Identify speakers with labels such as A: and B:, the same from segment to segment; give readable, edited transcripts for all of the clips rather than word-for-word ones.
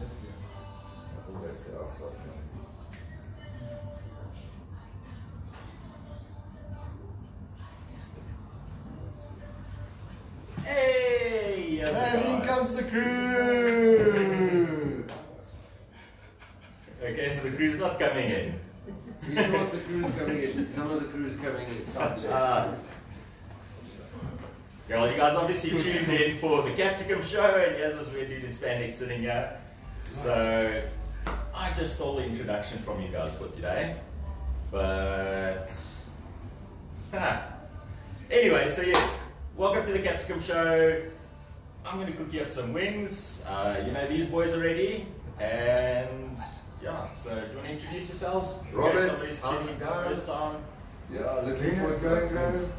A: I think that's the outside.
B: Hey!
A: And in comes the crew!
B: Okay, so the crew's not coming in.
C: We thought the crew's coming in. Some of the crew's coming in.
B: Yeah, well, you guys obviously tuned in for the Capsicum Show, and here's this weird dude in spandex sitting here. So, I just stole the introduction from you guys for today. But, anyway, so yes, welcome to the Capsicum Show. I'm going to cook you up some wings. You know these boys already. And, yeah, so do you want to introduce yourselves?
A: Robert,
B: Somebody's
A: how's
B: choosing
A: it
B: for the
A: going?
B: first time.
A: Yeah, looking
D: Venus
A: forward to
D: going
A: those.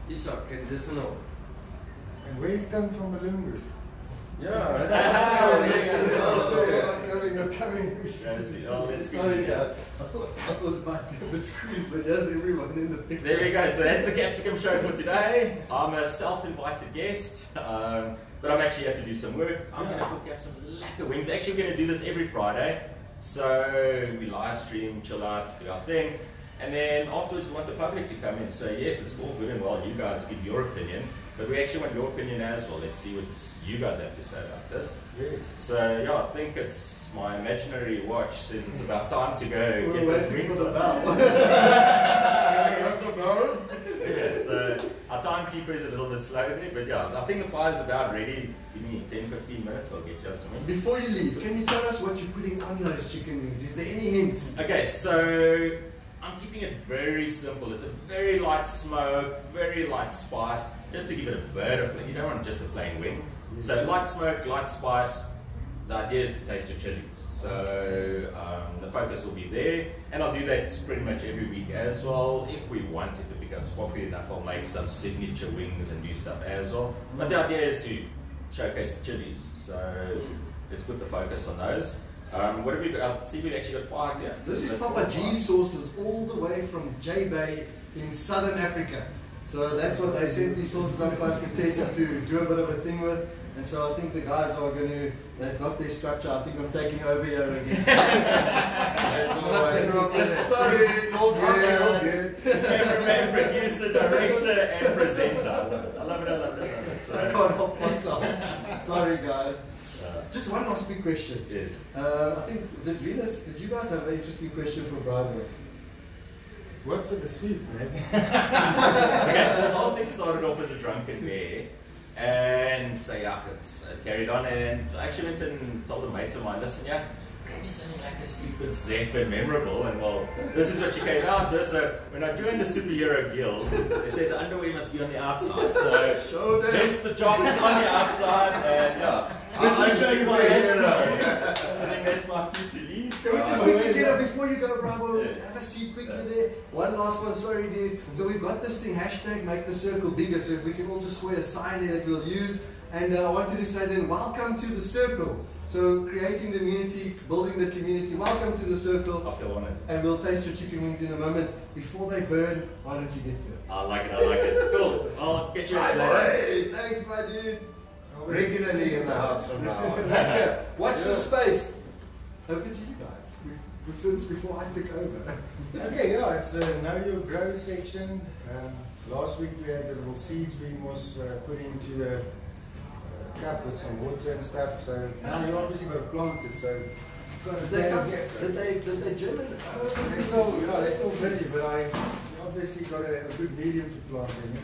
C: Isak and Disney.
D: And where's Tim from Malungu?
C: Yeah.
A: I'm coming.
B: Oh, let's squeeze
A: Sorry,
B: it in.
A: Dad. I thought it might be a bit squeezed, but yes, everyone in the picture.
B: There we go, so that's the Capsicum Show for today. I'm a self-invited guest, but I'm actually here to do some work. I'm going to cook up some lacquer wings. Actually, we're going to do this every Friday. So we live stream, chill out, do our thing. And then afterwards we want the public to come in. So yes, it's all good and well, you guys give your opinion. But we actually want your opinion as well. Let's see what you guys have to say about this.
D: Yes.
B: So yeah, I think it's my imaginary watch says it's about time to go get
A: We're
B: those
A: waiting
B: wings
A: for the
B: on.
A: bell.
B: Okay, so our timekeeper is a little bit slow there, but yeah, I think the fire's about ready. Give me 10-15 minutes, I'll get you something.
A: Before you leave, can you tell us what you're putting on those chicken wings? Is there any hints?
B: Okay, so I'm keeping it very simple. It's a very light smoke, very light spice, just to give it a bit of flavor. You don't want just a plain wing. So light smoke, light spice. The idea is to taste your chilies. So the focus will be there, and I'll do that pretty much every week as well. If we want, if it becomes popular enough, I'll make some signature wings and do stuff as well. But the idea is to showcase the chilies. So let's put the focus on those. What have we got? I see we've actually got 5 here.
A: This is
B: So
A: Papa
B: 5.
A: G sauces all the way from J Bay in southern Africa. So that's what they sent these sauces up for us to taste and to do a bit of a thing with. And so I think the guys are going to, they've got their structure. I think I'm taking over here again. As always. Sorry, it's all good, all good.
B: Cameraman, producer, director, and presenter. I love it, I love it, I love it.
A: I
B: So,
A: can't help myself. Sorry guys. Just one last quick question.
B: yes.
A: I think, did you guys have an interesting question for Brian?
D: What's with the sweet, man?
B: Okay, so this whole thing started off as a drunken bear. And so yeah, it's carried on, and I actually went and told a mate of mine, listen, yeah, bring me something like a stupid Zeph and memorable, and well, this is what you came out with. So when I joined the superhero guild, they said the underwear must be on the outside, so
A: Show them.
B: hence the jocks on the outside, and yeah, I'm showing my history. I think that's my cue to leave.
A: Can we just quickly get up before you go, Bravo? Have a seat quickly there. One last one, sorry dude. So we've got this thing, hashtag make the circle bigger, so if we can all just square a sign there that we'll use. And I wanted to say then, welcome to the circle. So creating the community, building the community, welcome to the circle.
B: I feel honored.
A: And we'll taste your chicken wings in a moment. Before they burn, why don't you get to it?
B: I like it, I like it. Cool, I'll get you a later.
A: Hey, thanks my dude.
E: Regularly in the house from now on.
A: Watch the space. Over to you guys. Since before I took over.
D: Okay, yeah, it's the Know Your Grow section. Last week we had the little seeds we was put into the cup with some water and stuff. So now you obviously got to plant it. So
A: Did they German?
D: they're still busy, but I obviously got a good medium to plant in it.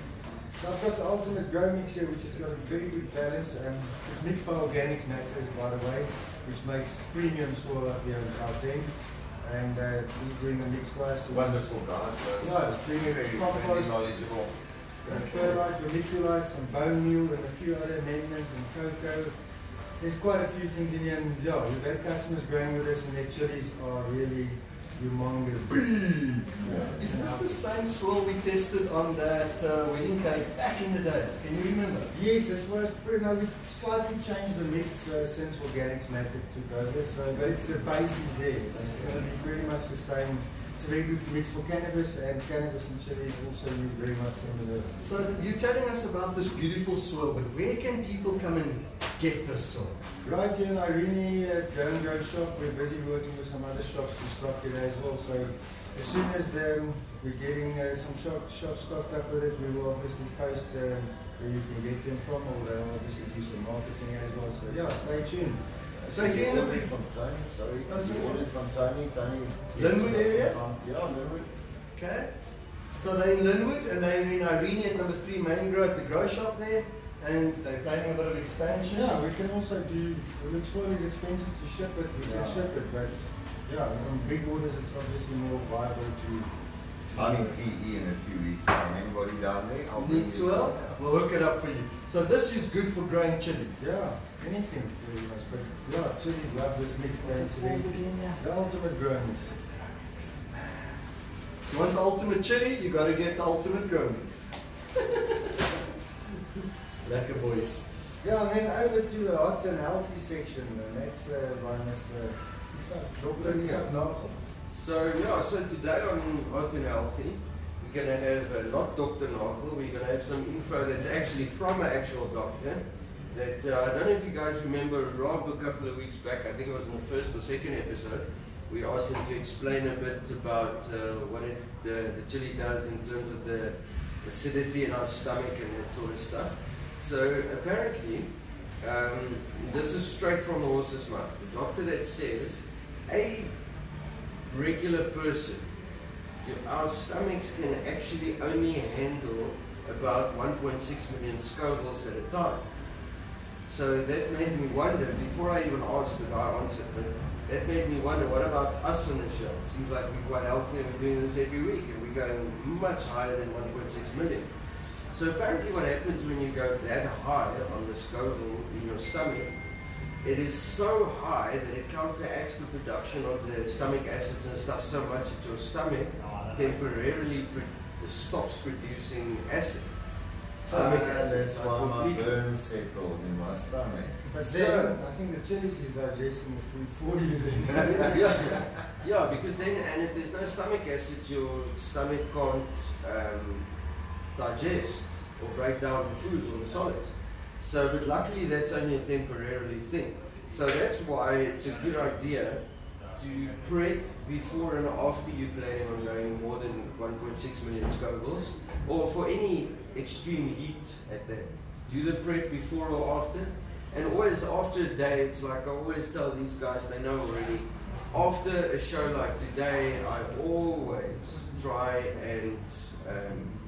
D: So I've got the ultimate grow mix here, which has got a very good balance, and it's mixed by organics matters, by the way, which makes premium soil up here in Gauteng. And he's doing the mix for us.
E: Wonderful guys.
D: Yeah, it's
E: Very, very friendly, knowledgeable.
D: perlite, vermiculite, some bone meal, and a few other amendments, and cocoa. There's quite a few things in here, and yeah, we've had customers growing with us, and their chilies are really humongous.
A: Is this the same soil we tested on that wedding cake back in the days? Can you remember?
D: Yes, this was pretty. No, we've slightly changed the mix since Organics Matter took over. So, but it's the base is there. It's going to be pretty much the same. It's a very good mix for cannabis, and cannabis and chilies also use very much similar.
A: So you're telling us about this beautiful soil, but where can people come and get this soil?
D: Right here in Irene at Grow and Grow shop, we're busy working with some other shops to stock it as well. So as soon as we're getting some shops stocked up with it, we will obviously post where you can get them from, or they'll obviously do some marketing as well. So yeah, stay tuned.
A: So if you're in the
E: ordered from Tony, sorry.
A: Oh, sorry.
E: You ordered from Tony.
A: Linwood area?
E: Yeah, Linwood.
A: Okay. So they're in Linwood and they're in Irene at number 3 Main Grow at the grow shop there. And they're planning a bit of expansion.
D: Yeah, we can also do, the soil is expensive to ship it, we can ship it, but yeah, on big orders it's obviously more viable to
E: I'm in PE in a few weeks time. Anybody down there? I'll bring
A: Need
E: you
A: soil?
E: some.
A: We'll hook it up for you. So this is good for growing chilies.
D: yeah, anything pretty much, but yeah, chilies love this mixed blend selected. The ultimate grow mix.
A: You want the ultimate chili, you got to get the ultimate grow mix. Lekker boys.
D: Yeah, and then over to the hot and healthy section, and that's by Mr. Dr. Isak Nagel.
C: So yeah, so today on Hot and Healthy, we're going to have not Dr. Nagel, we're going to have some info that's actually from an actual doctor. That I don't know if you guys remember Rob a couple of weeks back, I think it was in the first or second episode, we asked him to explain a bit about what the chili does in terms of the acidity in our stomach and that sort of stuff. So apparently, this is straight from the horse's mouth. The doctor that says, a regular person, our stomachs can actually only handle about 1.6 million Scovilles at a time. So that made me wonder, before I even asked the guy answered, but that made me wonder, what about us on the show? It seems like we're quite healthy and we're doing this every week and we're going much higher than 1.6 million. So apparently what happens when you go that high on the Scoville in your stomach, it is so high that it counteracts the production of the stomach acids and stuff so much that your stomach temporarily stops producing acid. Stomach acids
E: That's
C: are
E: why my
C: completely-
E: burn settled in my stomach.
D: But
C: So-
D: then, I think the chilies is digesting the food for you then.
C: yeah, because then, and if there's no stomach acids, your stomach can't digest or break down the foods or the solids. So, but luckily that's only a temporarily thing. So that's why it's a good idea to prep before and after you're planning on going more than 1.6 million Scovilles, or for any extreme heat at that. Do the prep before or after. And always after a day, it's like I always tell these guys, they know already, after a show like today, I always try and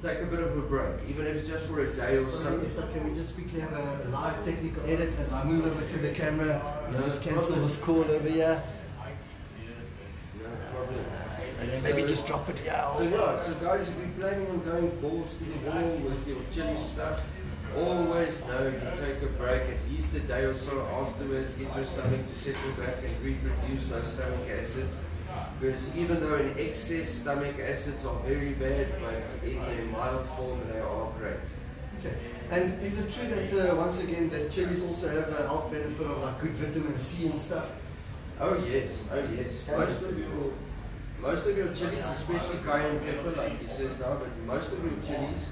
C: take a bit of a break, even if it's just for a day or something.
A: So can we just quickly have a live technical edit as I move over to the camera and
C: No
A: just cancel
C: problem.
A: this call over here?
C: No problem.
A: And then maybe just drop it here.
C: So yeah, so guys, if you're planning on going balls to the wall with your chili stuff, always know you take a break at least a day or so afterwards, get your stomach to settle back and reproduce those stomach acids. Because even though in excess stomach acids are very bad, but in their mild form they are great.
A: Okay. And is it true that once again that chilies also have a health benefit of like good vitamin C and stuff?
C: Oh yes, oh yes. Most of your chilies, especially cayenne pepper, like he says now, but most of your chilies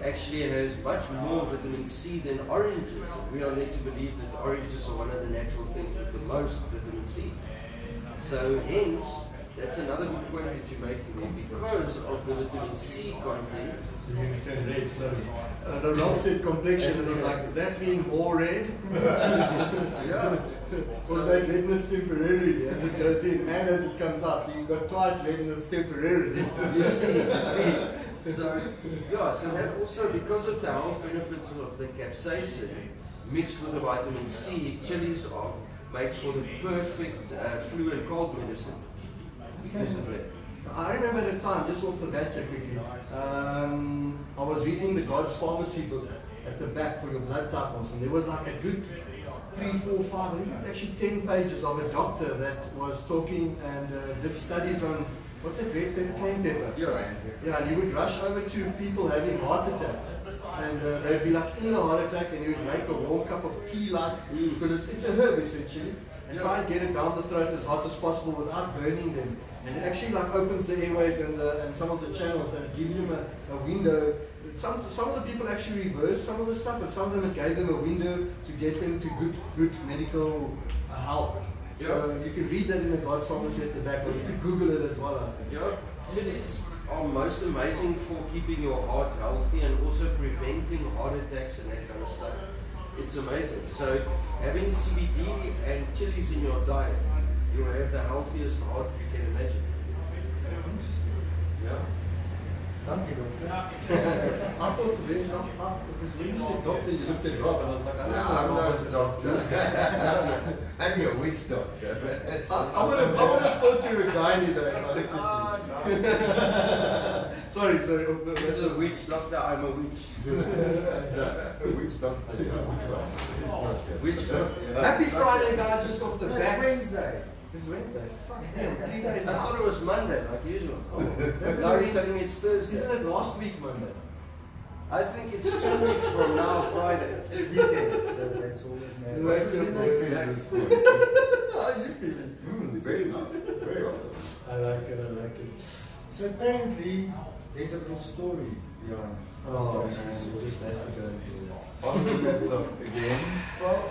C: actually has much more vitamin C than oranges. We are led to believe that oranges are one of the natural things with the most vitamin C. So hence, that's another good point that you're making there, because of the vitamin C content.
A: So you can turn red, sorry. The Rob said complexion, and I was like, does that mean more red?
C: Yeah.
A: Was that redness temporarily as it goes in and as it comes out? So you've got twice redness temporarily.
C: You see. So, yeah, so that also, because of the health benefits of the capsaicin mixed with the vitamin C, chilies makes for the perfect flu and cold medicine because of that.
A: I remember at a time, just off the bat here quickly, I was reading the God's Pharmacy book at the back for your blood type also, and there was like a good 3, 4, 5, I think it's actually 10 pages of a doctor that was talking and did studies on, what's that, red pepper, cayenne pepper? Yeah, and he would rush over to people having heart attacks, and they'd be like in the heart attack, and he would make a warm cup of tea, like, because it's a herb essentially, and try and get it down the throat as hot as possible without burning them. And it actually like opens the airways and some of the channels, and it gives him a window some of the people actually reversed some of the stuff, but some of them it gave them a window to get them to good medical help. So you can read that in the God Pharmacy at the back, or you could Google it as well, I think.
C: Yeah, chilies are most amazing for keeping your heart healthy and also preventing heart attacks and that kind of stuff. It's amazing. So having CBD and chilies in your diet, you will have the healthiest heart you can imagine.
A: Interesting.
C: Yeah.
D: Thank you, doctor.
A: I thought because when you said doctor, you looked at Rob, and I was like, I don't know.
E: I'm
A: Rob.
E: not a doctor. I'm your witch doctor.
A: I would have thought you were a gynae though if I looked at you. Sorry.
C: This is a witch doctor, I'm a witch.
E: Witch doctor, yeah, which one? It's not yet.
C: Witch doctor. Yeah.
A: Happy Friday, guys, just off the
D: That's
A: back.
D: Wednesday.
A: It's Wednesday. Fuck hell, 3 days
C: I thought
A: out.
C: it was Monday, like usual.
A: That
C: Now
A: would
C: you're telling me it's Thursday.
A: Isn't it last week Monday?
C: I think it's 2 weeks from now, Friday.
D: It's weekend. So that's all that matters.
E: What's the
C: Exactly.
E: this morning?
A: How are you feeling?
E: Very nice. Very well.
D: I like it. So apparently, there's a little story behind.
A: Oh,
D: those
A: man.
D: people. Just have to go and do that.
E: On the laptop again. Well,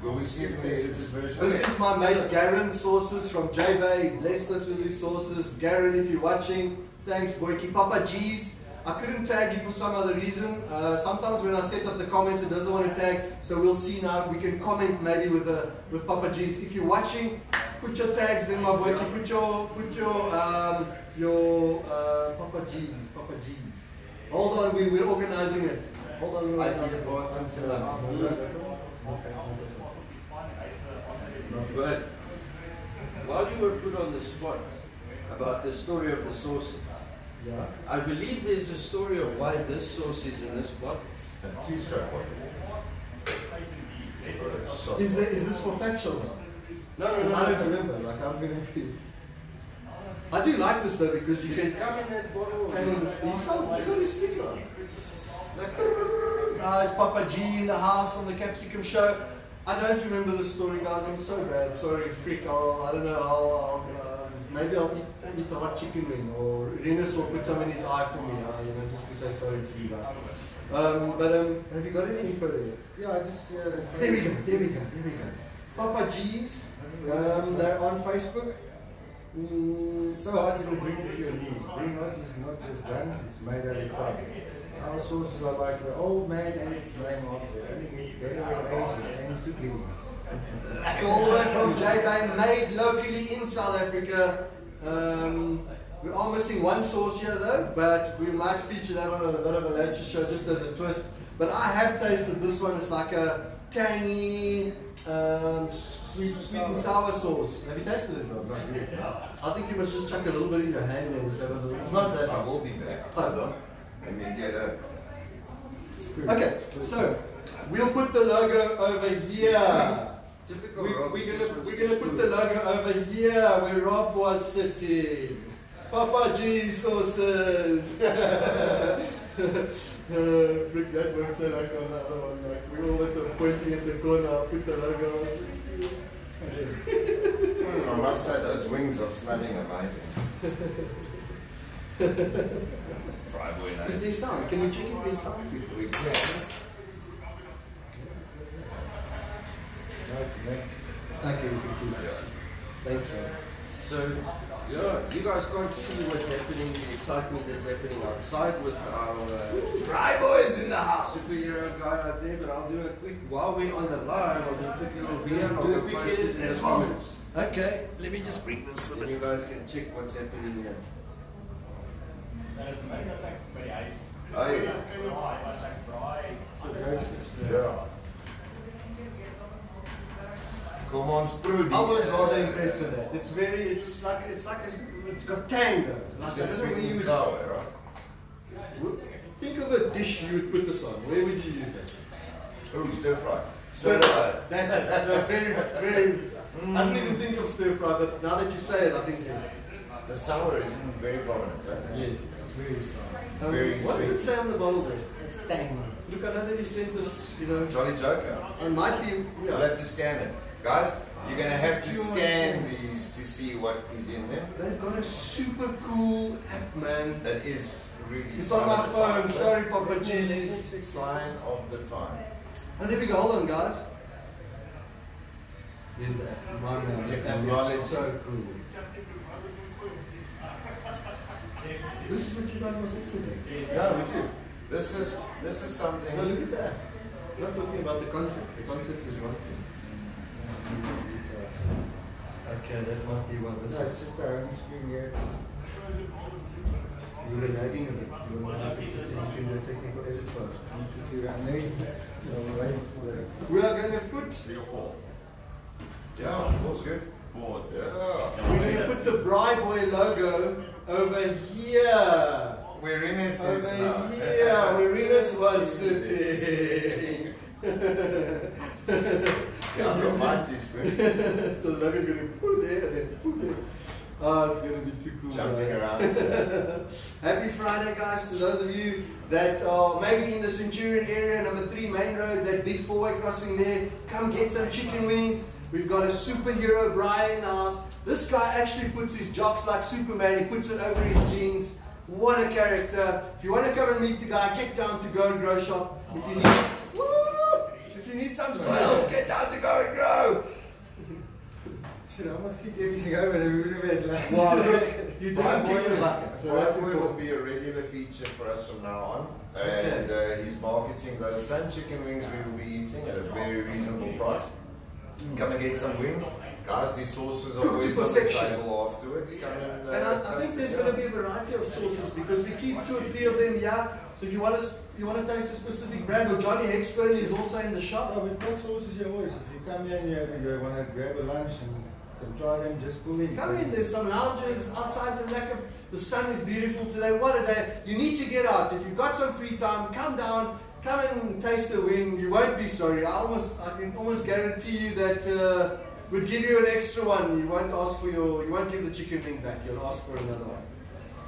E: will we see it in the edited version?
A: This is my mate Garen, sources from J-Bay. Blessed us with his sources. Garen, if you're watching, thanks, Boyki. Papa G's. I couldn't tag you for some other reason. Sometimes when I set up the comments, it doesn't want to tag. So we'll see now if we can comment maybe with Papa G's. If you're watching, put your tags then, my Boyki. Put your Papa G's. Hold on, we're organizing it. Hold on, we're organizing it.
C: But while you were put on the spot about the story of the sauces,
D: Yeah.
C: I believe there's a story of why this sauce is in this pot.
E: A two-stroke one. Or a shot.
A: Is this for factual now?
C: No,
A: Because I don't remember. Like I'm gonna be. I do like this though because you
C: Did
A: can
C: it come in that bottle?
A: hang on this. You saw you got his sticker on.
C: Like,
A: It's Papa G in the house on the Capsicum Show. I don't remember the story, guys. I'm so bad. Sorry, freak. I don't know how. Maybe I'll eat a hot chicken wing, or Renus will put some in his eye for me. Just to say sorry to you guys. Have you got any info there?
D: Yeah, I just.
A: There we go. Papa G's. They're on Facebook.
D: So hard to bring it to your knees. Bring out is not just done, it's made out of time. Our sources are like the old man and his name after. Only get together with age and aims to please.
A: All the way from J-Bay, made locally in South Africa. We are missing one sauce here though, but we might feature that on a bit of a later show just as a twist. But I have tasted this one. It's like a tangy, sweet and sour sauce. Have you tasted it, Rob?
E: Not yet, no.
A: I think you must just chuck a little bit in your hand and just have a little. It's not that.
E: I will be back.
A: Hold on.
E: Let me get a...
A: Okay, so we'll put the logo over here.
C: typical
A: We're
C: Rob, just
A: gonna
C: wants
A: we're
C: to
A: gonna put the logo over here where Rob was sitting. Papa G sauces. Frick, that won't say like on the other one. Like we all at the pointing at the corner. I'll put the logo.
E: I must say those wings are smelling amazing.
A: Is there sound? Can we check if there's sound?
E: We can.
A: Thank you. Thanks, man.
C: So, yeah, you guys can't see what's happening, the excitement that's happening outside with our
A: Right boys in the house.
C: superhero guy out there, but I'll do a quick, while we're on the line, I'll do a quick little video and I'll
A: Do a
C: go
A: quick
C: post it
A: edit
C: in the
A: as well.
C: comments.
A: Okay, let me just bring this a
C: And
A: bit.
C: you guys can check what's happening here.
E: Hey, yeah. Come on, Sprudy.
A: I was rather impressed with that. It's got tang though. Like, I
E: It's
A: don't know
E: sweet
A: where you
E: and
A: would,
E: sour, right?
A: think of a dish you would put this on. Where would you use that?
E: Ooh, stir fry.
A: Stir fry. That's it. No, very. I didn't even think of stir fry, but now that you say it, I think yes.
E: The sour is very prominent, eh?
A: Yes.
D: It's very strong.
E: Very
A: What does
E: sweet.
A: it say on the bottle there? It's tang. Look, I know that you sent this,
E: Jolly Joker.
A: it might be,
E: You'll
A: yeah.
E: have to scan it. Guys, you're going to have to scan these to see what is in them.
A: They've got a super cool app, man.
E: That is really
A: It's on my phone. Sorry, Papa G's.
E: Sign of the time.
A: Oh, there we go. Hold on, guys. Here's the app. My man. This app
E: Technology.
A: is so cool. This is what you guys must listen to.
E: Yeah, we do. This is something.
A: No, look at that. We're not talking about the concept. The concept is one thing. Okay, that might be one. This
D: No, it's just our own screen here.
A: You were lagging a bit. You can do a technical edit first.
D: And then we're waiting for the.
A: We are going to put.
B: 3 or 4.
E: Yeah, feels good.
B: 4.
E: Yeah.
A: We're going to put the Bryboy logo over here.
E: Where Ines is now.
A: Over here, where Ines was sitting.
E: Yeah, I've got my teaspoon.
A: So the logo's going to be put there and then put there. Oh, it's going to be too cool.
E: Jumping
A: guys.
E: around today.
A: Happy Friday, guys, to those of you that are maybe in the Centurion area, number 3 main road, that big 4-way crossing there. Come get some chicken wings. We've got a superhero Brian in the house. This guy actually puts his jocks like Superman. He puts it over his jeans. What a character. If you want to come and meet the guy, get down to Go and Grow Shop. If you need, if you need some swells, get down to Go and Grow.
D: Should I almost kicked everything over there. We would have had lunch.
A: Wow, look, you
E: My
A: didn't
E: boy,
A: kick the bucket. So that's
E: will
A: important.
E: be a regular feature for us from now on.
A: Okay.
E: And he's marketing those same chicken wings we will be eating at a very reasonable price. Come and get some wings. Guys, these sauces are
A: Cooked to
E: always on the
A: perfection.
E: table afterwards. Come and,
A: And I think there's going to be a variety of sauces because we keep 2 or 3 of them here. So if you want to taste a specific brand, or Johnny Hexburn is also in the shop.
D: Oh, we've got sauces here always. If you come here and you want to grab a lunch and can try them, just pull in.
A: Come in, there's some lounges outside the lekker. The sun is beautiful today. What a day. You need to get out. If you've got some free time, come down, come and taste a wing. You won't be sorry. I can almost guarantee you that we'll give you an extra one. You won't give the chicken wing back. You'll ask for another one.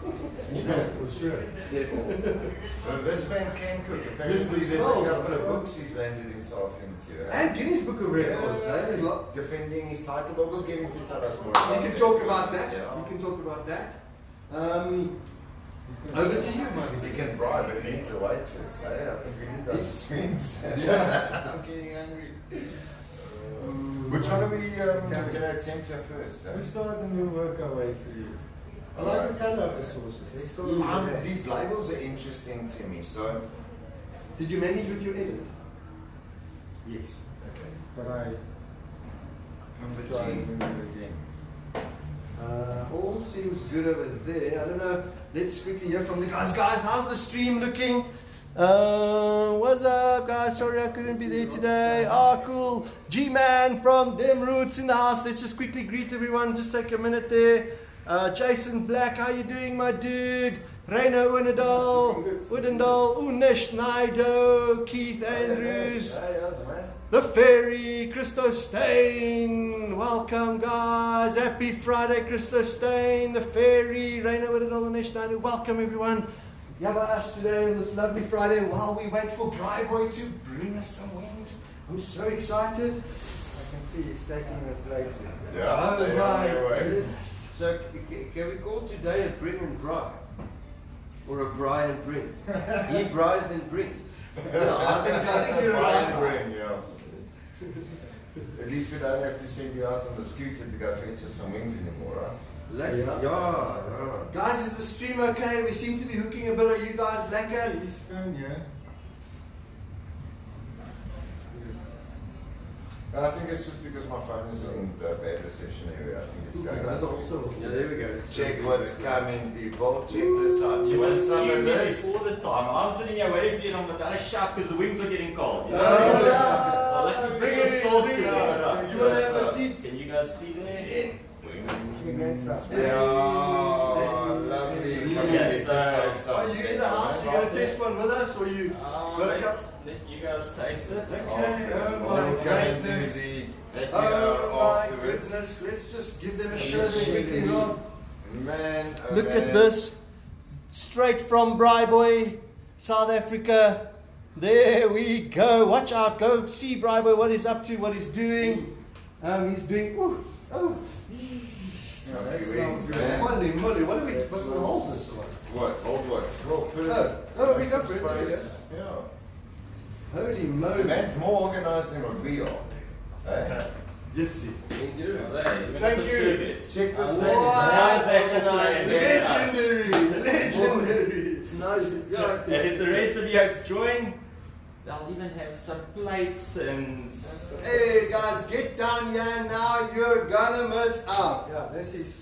D: For sure.
E: This man can cook. Apparently,
A: Yes, the
E: there's a
A: smells
E: couple
A: are-
E: of books he's landed himself into.
A: And Guinness Book of Records.
E: Yeah,
A: Eh?
E: he's defending his title, but we'll get him to tell us more.
A: We can talk about that.
E: Yeah.
A: We can talk about that. Over to you, Mike.
E: He can bribe, but he needs a waitress. Eh? I think we need those swings. I'm getting angry. Which one are we going to attempt to first?
D: We start and we'll work our way through. I like the colour of the sauces. Let's start with that.
E: These labels are interesting to me. So,
A: Did you manage with your edit?
D: Yes.
E: okay.
D: But I
E: Number
D: try
E: G.
D: and move it again.
A: All seems good over there. I don't know. Let's quickly hear from the guys. Guys, how's the stream looking? What's up, guys? Sorry I couldn't be there today. Cool. G-Man from Dem Roots in the house. Let's just quickly greet everyone. Just take a minute there. Jason Black, how you doing, my dude? Reino Woodendal, Unish Naido, Keith Andrews.
E: Hey, how's man?
A: The Fairy, Christo Stain. Welcome, guys. Happy Friday, Christo Stain. The Fairy, Reina Wiradol and Eshnadu. Welcome, everyone. You have us today on this lovely Friday while we wait for Bryboy to bring us some wings. I'm so excited.
D: I can see he's taking the place there.
E: Yeah,
A: Oh,
E: they
A: right.
E: are their way.
C: So can we call today a bring and bry? Or a bry and bring? He bries and brings.
A: I think you're
E: Brian
A: right.
E: Green, yeah. At least we don't have to send you out on the scooter to go fetch us some wings anymore, right?
C: Yeah.
A: Guys, is the stream okay? We seem to be hooking a bit. Are you guys lekker?
D: He's phone here.
E: I think it's just because my phone is in bad reception area. I think it's
A: You
E: going
A: guys
E: on.
A: also.
C: Yeah, there we go. It's
E: Check what's coming, people. Check this out. You want some of this?
B: all the time. I'm sitting here waiting for you, and I'm without a shout because the wings are getting cold. You know?
A: Oh,
B: Well, let me
A: bring
B: get
A: it
B: some
A: in,
B: sauce
A: bring
B: in
A: it
B: there.
A: in.
B: Right.
A: You want to have a seat?
B: Can you guys see there?
D: Again stuff.
E: Yeah, lovely. Come and
B: Yeah,
E: get
B: so-
E: yourself some.
A: Are you in the house? You going to test one with us? Or you?
B: Let you guys taste it.
A: Okay.
B: I'll-
A: Oh
E: We'll
A: my
E: come and do
A: goodness.
E: the happy
A: Oh
E: hour
A: my
E: afterwards.
A: goodness. Let's just give them a show there quickly, Rob.
E: Man, oh
A: Look
E: man.
A: at this. Straight from Bryboy, South Africa. There we go. Watch out. Go see Bryboy, what he's up to, what he's doing. He's doing,
D: that's
E: wings,
D: good.
E: man.
A: Holy moly, what do we hold this one?
E: What? Hold what? Well, put it.
A: No, we
E: make
A: got
E: some
A: it. There we
E: space. Yeah.
A: Holy
E: The
A: moly.
E: man's more organized than what we are. Eh?
A: Yes, see.
C: Thank you.
B: Even
E: Thank
B: some
E: you.
B: serviettes.
E: Check this
A: Wow.
E: thing.
B: How's that for
E: Organized
B: playing?
A: Legendary.
C: It's nice. Yeah.
B: And if the rest of you yokes join, they'll even have some plates and.
A: Hey guys, get down here now. You're gonna miss out.
D: Yeah, this is.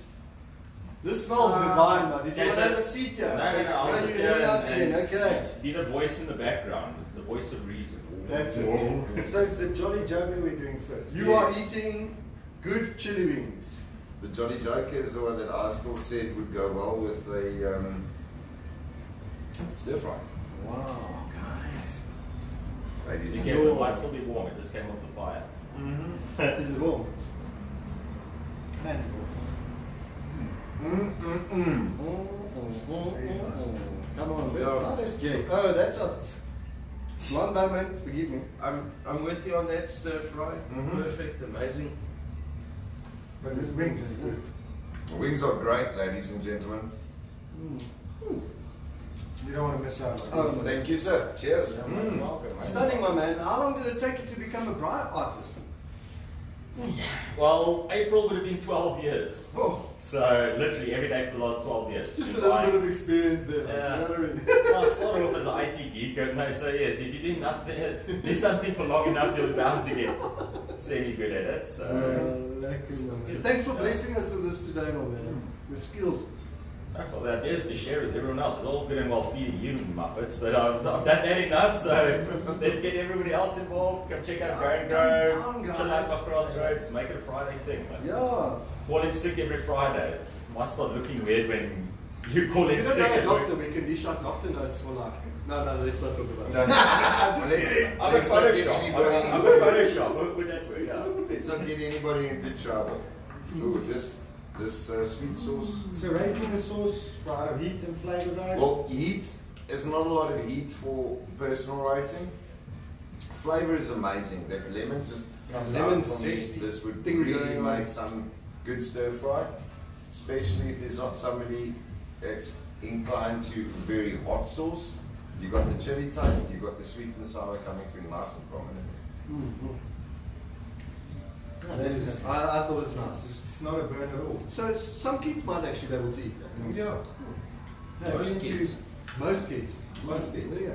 A: This smells divine, man. Did you
B: Okay,
A: want to
B: so-
A: have a seat here?
B: No, I'll
A: No,
B: sit
A: you
B: here
A: head out
B: and
A: again. Okay.
B: be the voice in the background, the voice of reason.
A: That's it.
D: So it's the Jolly Joker we're doing first.
A: You are eating good chili wings.
E: The Jolly Joker is the one that Askell said would go well with the stir fry.
A: Wow, guys.
E: Ladies
B: Be
E: and
B: careful, it
E: gentlemen.
B: might still be warm, it just came off the fire.
A: Is it warm? Come on,
C: Yeah.
A: oh, that's Jake. Oh, that's a one moment. Forgive me.
C: I'm with you on that stir fry. Perfect, amazing.
D: But this wings is good.
E: The wings are great, ladies and gentlemen.
D: You don't want to miss out.
A: Oh,
E: Thank you, sir. Cheers.
A: Stunning, my man. How long did it take you to become a braai artist?
B: Well, April would have been 12 years.
A: Oh,
B: So, literally every day for the last 12 years.
A: just a
B: Been
A: little
B: buying-
A: bit of experience there.
B: Yeah.
A: You know what I mean?
B: Well, I started off as an IT geek, and no, so yes, if you do nothing, do something for long enough, you're bound to get semi-good at it. So,
A: Thanks for blessing us with this today, my man. With skills.
B: well, the idea is to share with everyone else. It's all good and well feeding you muppets, but I've done that enough, so let's get everybody else involved. Come check out Grow and Grow,
A: Come down,
B: chill out
A: guys.
B: by Crossroads, make it a Friday thing. Like,
A: Yeah.
B: call in sick every Friday. It might start looking weird when you call in
A: You don't
B: sick.
A: know a
B: at work.
A: doctor, we can dish out doctor notes for like. No, let's not talk about
E: No,
A: it.
E: no.
B: I'm a
E: Let's not get
B: Photoshop. I'm
E: anybody.
B: a Photoshop. Would that work out?
E: Let's not get anybody into trouble. Ooh, this sweet sauce.
D: So rating the sauce for our heat and flavor, guys.
E: Well, heat is not a lot of heat for personal rating. Flavor is amazing. That lemon just comes
A: Lemon
E: out for me.
A: zesty
E: This would
A: thing
E: really
A: going on.
E: make some good stir fry, especially if there's not somebody that's inclined to very hot sauce. You got the chili taste, you got the sweet and the sour coming through nice and prominent.
A: That is, I thought it's nice.
D: It's not a burn at all.
A: So some kids might actually be able to eat that.
E: Yeah.
D: No,
C: Most
D: we need
C: kids.
A: Most kids.
E: Most kids.
D: Yeah.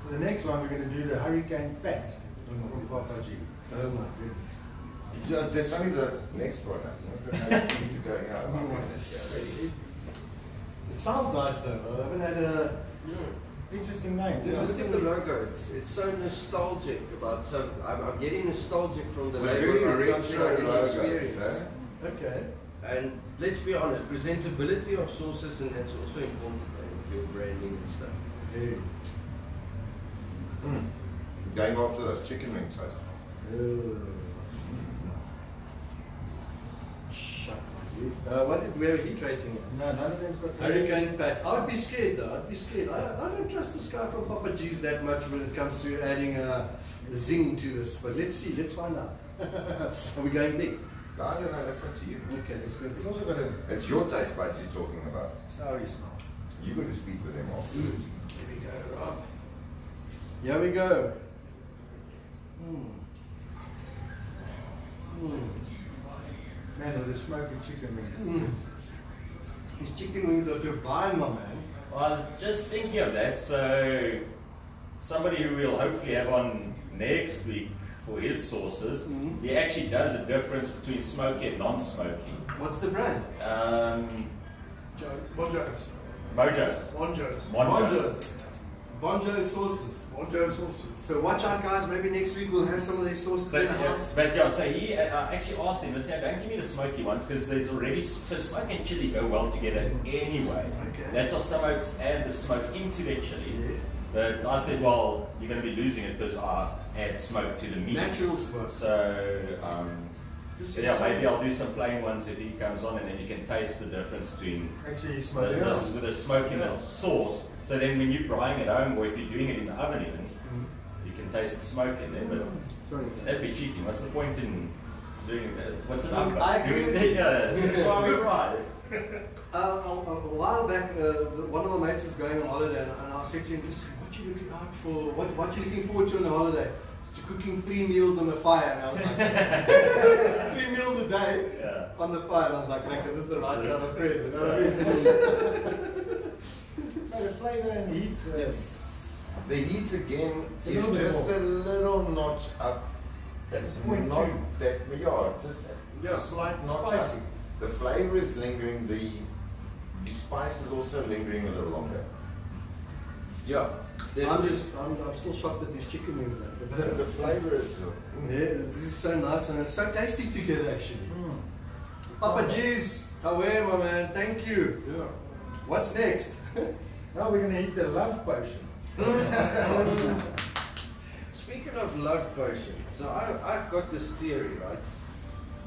D: So the next one we're going to do the Hurricane Pat from Papa G.
A: Oh my goodness.
E: Yeah, there's only the next product. We've got no thing to go out. Oh my goodness, yeah, really.
A: It sounds nice though. I haven't had a.
D: Interesting name.
A: Yeah.
C: Just look at the logo. It's so nostalgic about some. I'm getting nostalgic from the
E: With
C: label
E: very
C: about something I
E: retro
C: didn't
E: logos,
C: experience.
E: eh?
A: Okay.
C: And let's be honest, presentability of sauces, and that's also important in your branding and stuff.
A: Hey.
E: Going after those chicken wing toast.
A: Shut up. What did we have a heat rating?
D: No, none of them's got
A: Hurricane Pat. I'd be scared though. I'd be scared. I don't trust this guy from Papa G's that much when it comes to adding a zing to this. But let's see. Let's find out. Are we going big?
E: I don't know, that's up to you.
A: Okay, let's go
D: It's
A: big.
D: also got a
E: It's your taste buds you're talking about.
D: sour smell.
E: You got to speak with them afterwards.
A: Here we go, Rob. Here we go.
D: Man, with the smoky chicken wings.
A: These chicken wings are divine, my man.
B: I was just thinking of that. So, somebody who we'll hopefully have on next week for his sauces, he actually does a difference between smoky and non-smoky.
A: What's the brand?
F: Bonjo's.
B: Mojo's.
F: Bonjo's.
B: Monjo's.
A: Bonjo's sauces.
F: Bonjo's sauces.
A: So watch out, guys. Maybe next week we'll have some of these sauces in the house.
B: But yeah, so he actually asked him, listen, don't give me the smoky ones because there's already, so smoke and chili go well together anyway.
A: Okay.
B: That's why some oaks add the smoke into their chili.
A: Yes.
B: But I said, well, you're going to be losing it because I add smoke to the meat.
A: Natural smoke.
B: So,
A: This is
B: yeah, maybe I'll do some plain ones if he comes on and then you can taste the difference between
D: Actually,
B: the,
D: smoky.
B: with the smoke and the sauce. So then when you're frying at home or if you're doing it in the oven even, you can taste the smoke in there. But
A: Sorry.
B: that'd be cheating. What's the point in doing that. What's it up?
A: I agree with you.
B: Yeah, that's why we ride.
A: A while back, one of my mates was going on holiday, and I said to him, "Listen, what you looking out for? What you looking forward to on the holiday? It's to cooking 3 meals on the fire." And I was like, 3 meals a day
B: Yeah.
A: on the fire. And I was like, "Like, this is the right kind of bread." You know what I mean?
D: So the flavor and heat.
E: The heat again
D: It's a
E: is
D: little bit
E: just
D: more.
E: a little notch up. It's
D: Point
E: not
D: two.
E: that, yeah, just
C: Yeah,
E: a slight notch
D: spicy.
E: up. The flavor is lingering, the spice is also lingering a little longer.
C: Yeah.
A: I'm still shocked at these chicken wings.
E: The flavor is.
A: Yeah, this is so nice and it's so tasty together actually.
D: Mm.
A: Papa G's, away my man, thank you.
C: Yeah.
A: What's next?
D: Now we're gonna eat the love potion.
C: Speaking of love potion, so I've got this theory, right?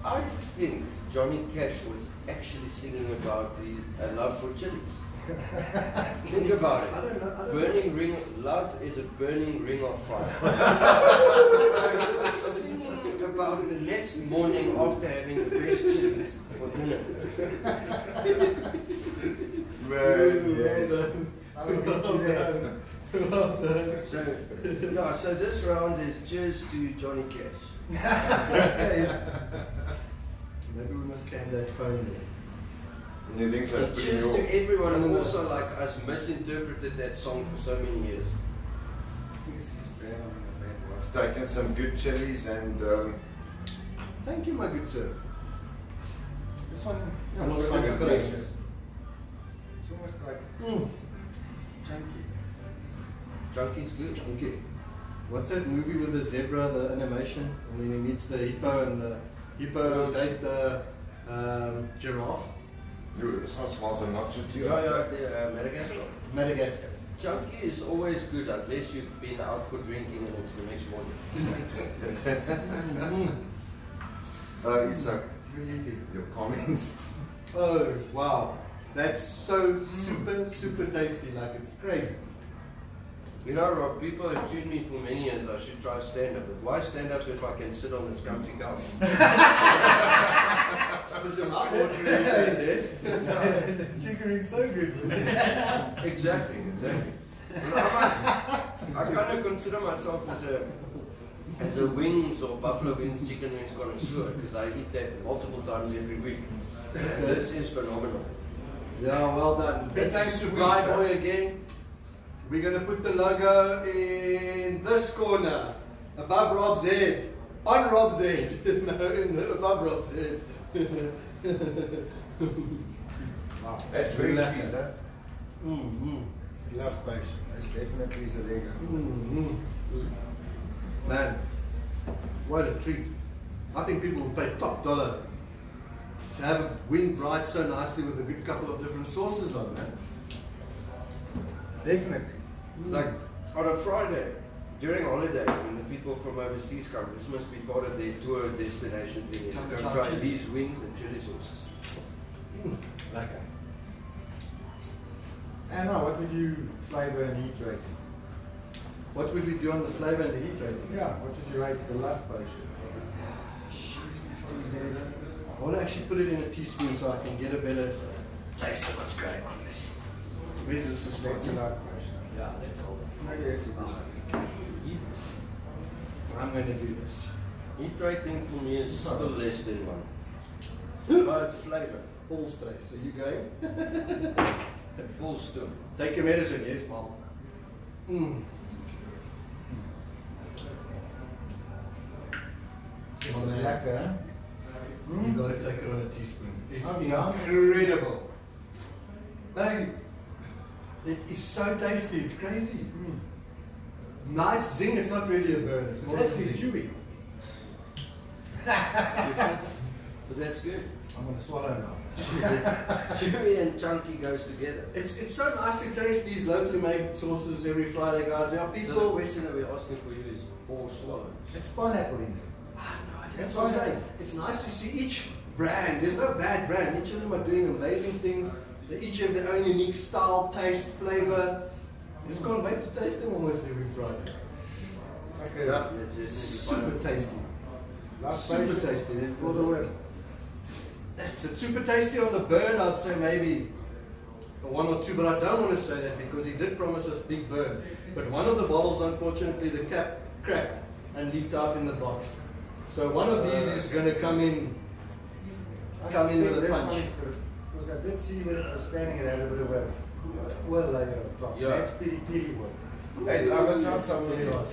C: I think Johnny Cash was actually singing about a love for chilies. Think about it.
A: I don't know.
C: Burning ring, love is a burning ring of fire. So singing about the next morning after having the best chilies for dinner.
E: Yes.
D: I will get you that.
C: So this round is cheers to Johnny Cash.
A: Maybe we must can that phone there.
E: You think so?
C: So
E: It's putting
C: cheers
E: you
C: to
E: off.
C: everyone who
A: No.
C: also like us misinterpreted that song for so many years.
D: I think it's just bad on the bad one.
E: It's taken some good chilies and
A: Thank you, my good sir.
D: This one
A: Yeah,
D: is
A: it's
D: like
A: like
D: a
A: a
D: delicious.
A: delicious.
D: It's almost like chunky.
C: Chunky's good.
A: Okay. What's that movie with the zebra, the animation, and then he meets the hippo and the hippo date the giraffe?
E: this one smells a notch or two.
C: Madagascar.
A: Madagascar.
C: Chunky is always good unless you've been out for drinking and it's the next morning.
E: Isak,
A: Really do.
E: your comments.
A: Oh, wow. That's so super tasty, like it's crazy.
C: You know, Rob, people have tuned me for many years I should try stand-up, but why stand up if I can sit on this comfy couch?
A: Because your mouth watering in there.
D: Chicken wing's so good.
C: Exactly. You know, I kind of consider myself as a wings or buffalo wings, chicken wings connoisseur because I eat that multiple times every week. And this is phenomenal.
A: Yeah, well done. Big
E: It's
A: thanks to
E: sweet,
A: Bright
E: huh?
A: Boy again. We're going to put the logo in this corner, above Rob's head. On Rob's head. No, above Rob's head.
D: Wow.
E: That's very
A: Lekker.
E: sweet, huh?
D: Love potion. That's definitely Zalego.
A: Man, what a treat. I think people will pay top dollar to have a wing bright so nicely with a good couple of different sauces on, man.
D: Definitely.
C: Like on a Friday, during holidays, when the people from overseas come, this must be part of their tour destination thing, is to
A: Come
C: go
A: try
C: try
A: chili.
C: these wings and chili sauces.
A: Lekker.
D: Anna, what would you flavor and heat rate?
A: What would we do on the flavor and the heat rating?
D: Yeah, what would you rate the love potion?
A: I want to actually put it in a teaspoon so I can get a better taste of what's going on there. Where's the
D: That's a
A: suspense?
D: love potion.
A: Yeah, that's all.
D: Maybe it's a good.
A: I'm going to do this.
C: Heat rating for me is still less than 1. But flavor,
A: Full stress. Are you going?
C: full still.
A: Take your medicine, yes, Mom.
D: It's
A: Oh, man.
D: lekker, huh?
A: You got to take it on a teaspoon. It's
D: Oh, yeah.
A: incredible. No, it is so tasty. It's crazy. Nice zing. It's not really a burn. It's
D: It's
A: more of a
D: actually
A: zing.
D: chewy.
C: But that's good.
D: I'm going to swallow now.
C: Chewy and chunky goes together.
A: It's so nice to taste these locally made sauces every Friday, guys. There are
C: So the
A: people.
C: question that we're asking for you is all swallow.
D: It's pineapple in there.
A: That's what I'm saying. It's nice to see each brand. There's no bad brand. Each of them are doing amazing things. They each have their own unique style, taste, flavor. Just can't wait to taste them almost every Friday.
D: It's like a
C: Yeah, that's definitely
A: Super
C: fine.
A: tasty.
D: Love
A: Super
D: patient,
A: tasty. There's
D: for the win.
A: That's it. Super tasty on the burn. I'd say maybe a 1 or 2, but I don't want to say that because he did promise us big burn. But one of the bottles, unfortunately, the cap cracked and leaked out in the box. So one of these is going to come in with a
D: This one
A: punch.
D: is good, because I did see when it was standing, it had a bit of a well layer on top.
C: Yeah.
D: That's piri one.
E: Hey, did I miss out something?
D: No,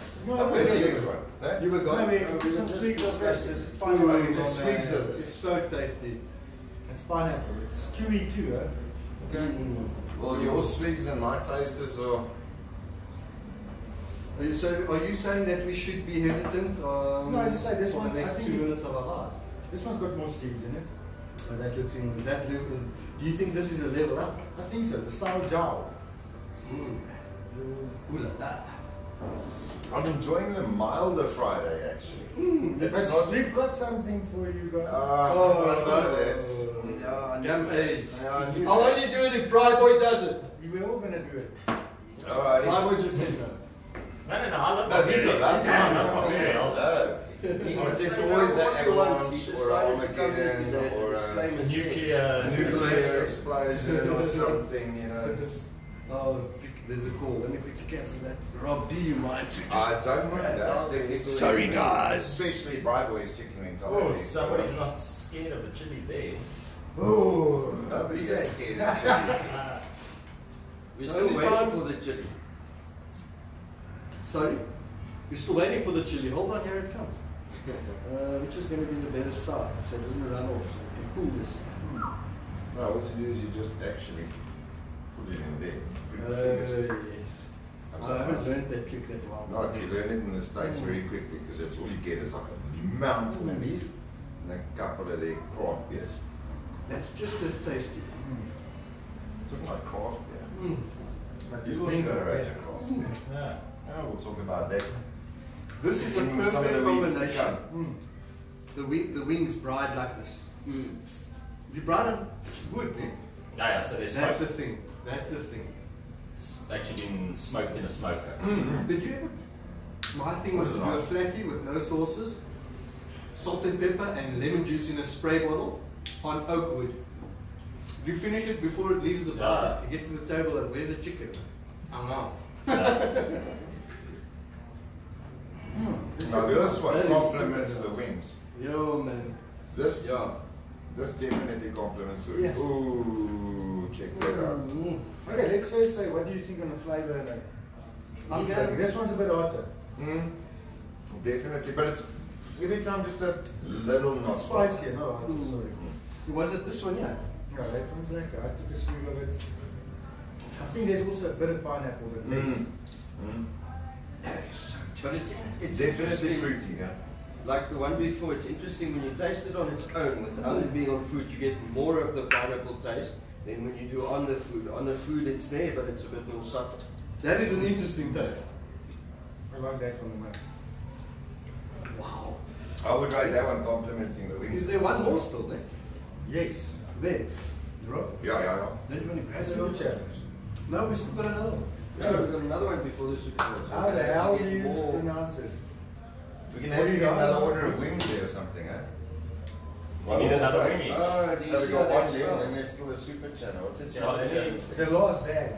E: Where's the
D: no,
E: next one? Eh?
A: You were
D: no,
A: gone.
D: we do some sweets of this. This is
E: Oh,
D: pineapple.
E: you took
D: on,
E: sweets of
A: It's
E: this.
A: so tasty.
D: It's pineapple. It's chewy too, huh?
E: Well, your swigs and my tasters are.
A: Are you saying that we should be hesitant
D: No, I just say this
A: for
D: one,
A: the
D: I
A: next
D: think
A: 2
D: it-
A: minutes of our lives?
D: This one's got more seeds in it.
A: That looks in that look. Do you think this is a level up?
D: I think so. The sour jowl.
A: Ooh la la.
E: I'm enjoying the milder Friday actually. It's
D: But
E: not.
D: we've got something for you guys.
E: I know that.
A: Yeah, damn AIDS.
E: Yeah, I knew
A: I'll
E: that.
A: only do it if Bri Boy does it.
D: We're all gonna do it.
A: Bri
E: Alrighty.
A: Boy just said no.
B: No, I love
E: No, these are lovely.
B: Yeah, I love my
E: These
B: berry.
E: are love. But there's always an avalanche or Armageddon or a nuclear explosion or something, you know. It's,
A: Oh, there's a call. Let me quickly cancel that. Rob, do you mind to just...
E: I don't mind that.
B: Sorry, guys.
E: Especially Bright Boys chicken wings. I
B: Oh,
E: don't think
B: somebody's
E: so.
B: not scared of the chili there.
D: Oh,
E: Nobody gets scared of chilies.
C: We're still
A: Only
C: waiting
A: time-
C: for the chili.
A: Sorry? We're still waiting for the chili. Hold on, here it comes. Which is going to be the better side, so it doesn't run off, so we can pull this.
E: No, what you do is you just actually put it in there. With the fingers.
A: Yes. So I haven't learned that trick that well.
E: No, you learn it in the States very quickly because that's all you get is like a mountain of these and a couple of their craft beers.
A: That's just as tasty.
E: Talking about craft beer.
D: but
E: You
D: these
E: also
D: things
E: got
D: are
E: a
D: better.
E: rate of craft beer.
B: Yeah.
E: Oh, we'll talk about that.
A: This is a
E: In some of
A: perfect
E: the weeks to
A: combination.
E: come.
A: The wings bride like this.
C: Mm.
A: You bride them wood, eh?
B: Yeah, so there's
A: That's
B: smoke.
A: the thing. That's the thing.
B: It's actually been smoked in a smoker.
A: Did you ever? My thing was to do a flatty with no sauces, salt and pepper, and lemon juice in a spray bottle on oak wood. You finish it before it leaves the bar. You get to the table and where's the chicken? I'm out.
E: Now this one
A: That is
E: complements
A: super
E: the wings.
A: Yo, man.
E: This
C: Yeah.
E: definitely complements the
A: Yeah.
E: wings. Ooh, check that out.
D: Okay, let's first say, what do you think on the flavor?
A: I'm
D: Okay,
A: going.
D: this one's a bit hotter.
E: Definitely, but it's every time just a little not
D: Not spicy, no hotter, sorry.
A: Was it this one? Yeah.
D: No, that one's later. I took a swig of it. I think there's also a bit of pineapple, but less.
C: But it's
E: Definitely
C: interesting.
E: fruity, yeah.
C: Like the one before, it's interesting when you taste it on its own without it being on fruit, you get more of the pineapple taste than when you do on the food. On the food, it's there, but it's a bit more subtle.
A: That is an interesting taste.
D: I like that one the most.
A: Wow.
E: I would rate that one complementing the wings.
A: Is there one more still there?
D: Yes.
A: There.
D: Rob,
E: Yeah.
A: Don't you want to grab
D: that's
A: it?
D: your challenge.
A: No, we still got another one.
C: Yeah, we've got another one before the Super Bowl. so
D: How
C: we're
D: the
C: gonna
D: hell
C: have
D: do
C: to
D: you
C: get more.
D: pronounce this?
E: We can have to get another order of wings there or something, eh?
B: You need another wingy.
C: Oh, do you
E: No, we
C: see
E: got
C: how
E: one
C: that's
E: there and
C: spelled?
E: then there's still a super channel. What's it?
B: Yeah,
E: Super channel.
D: The last dad.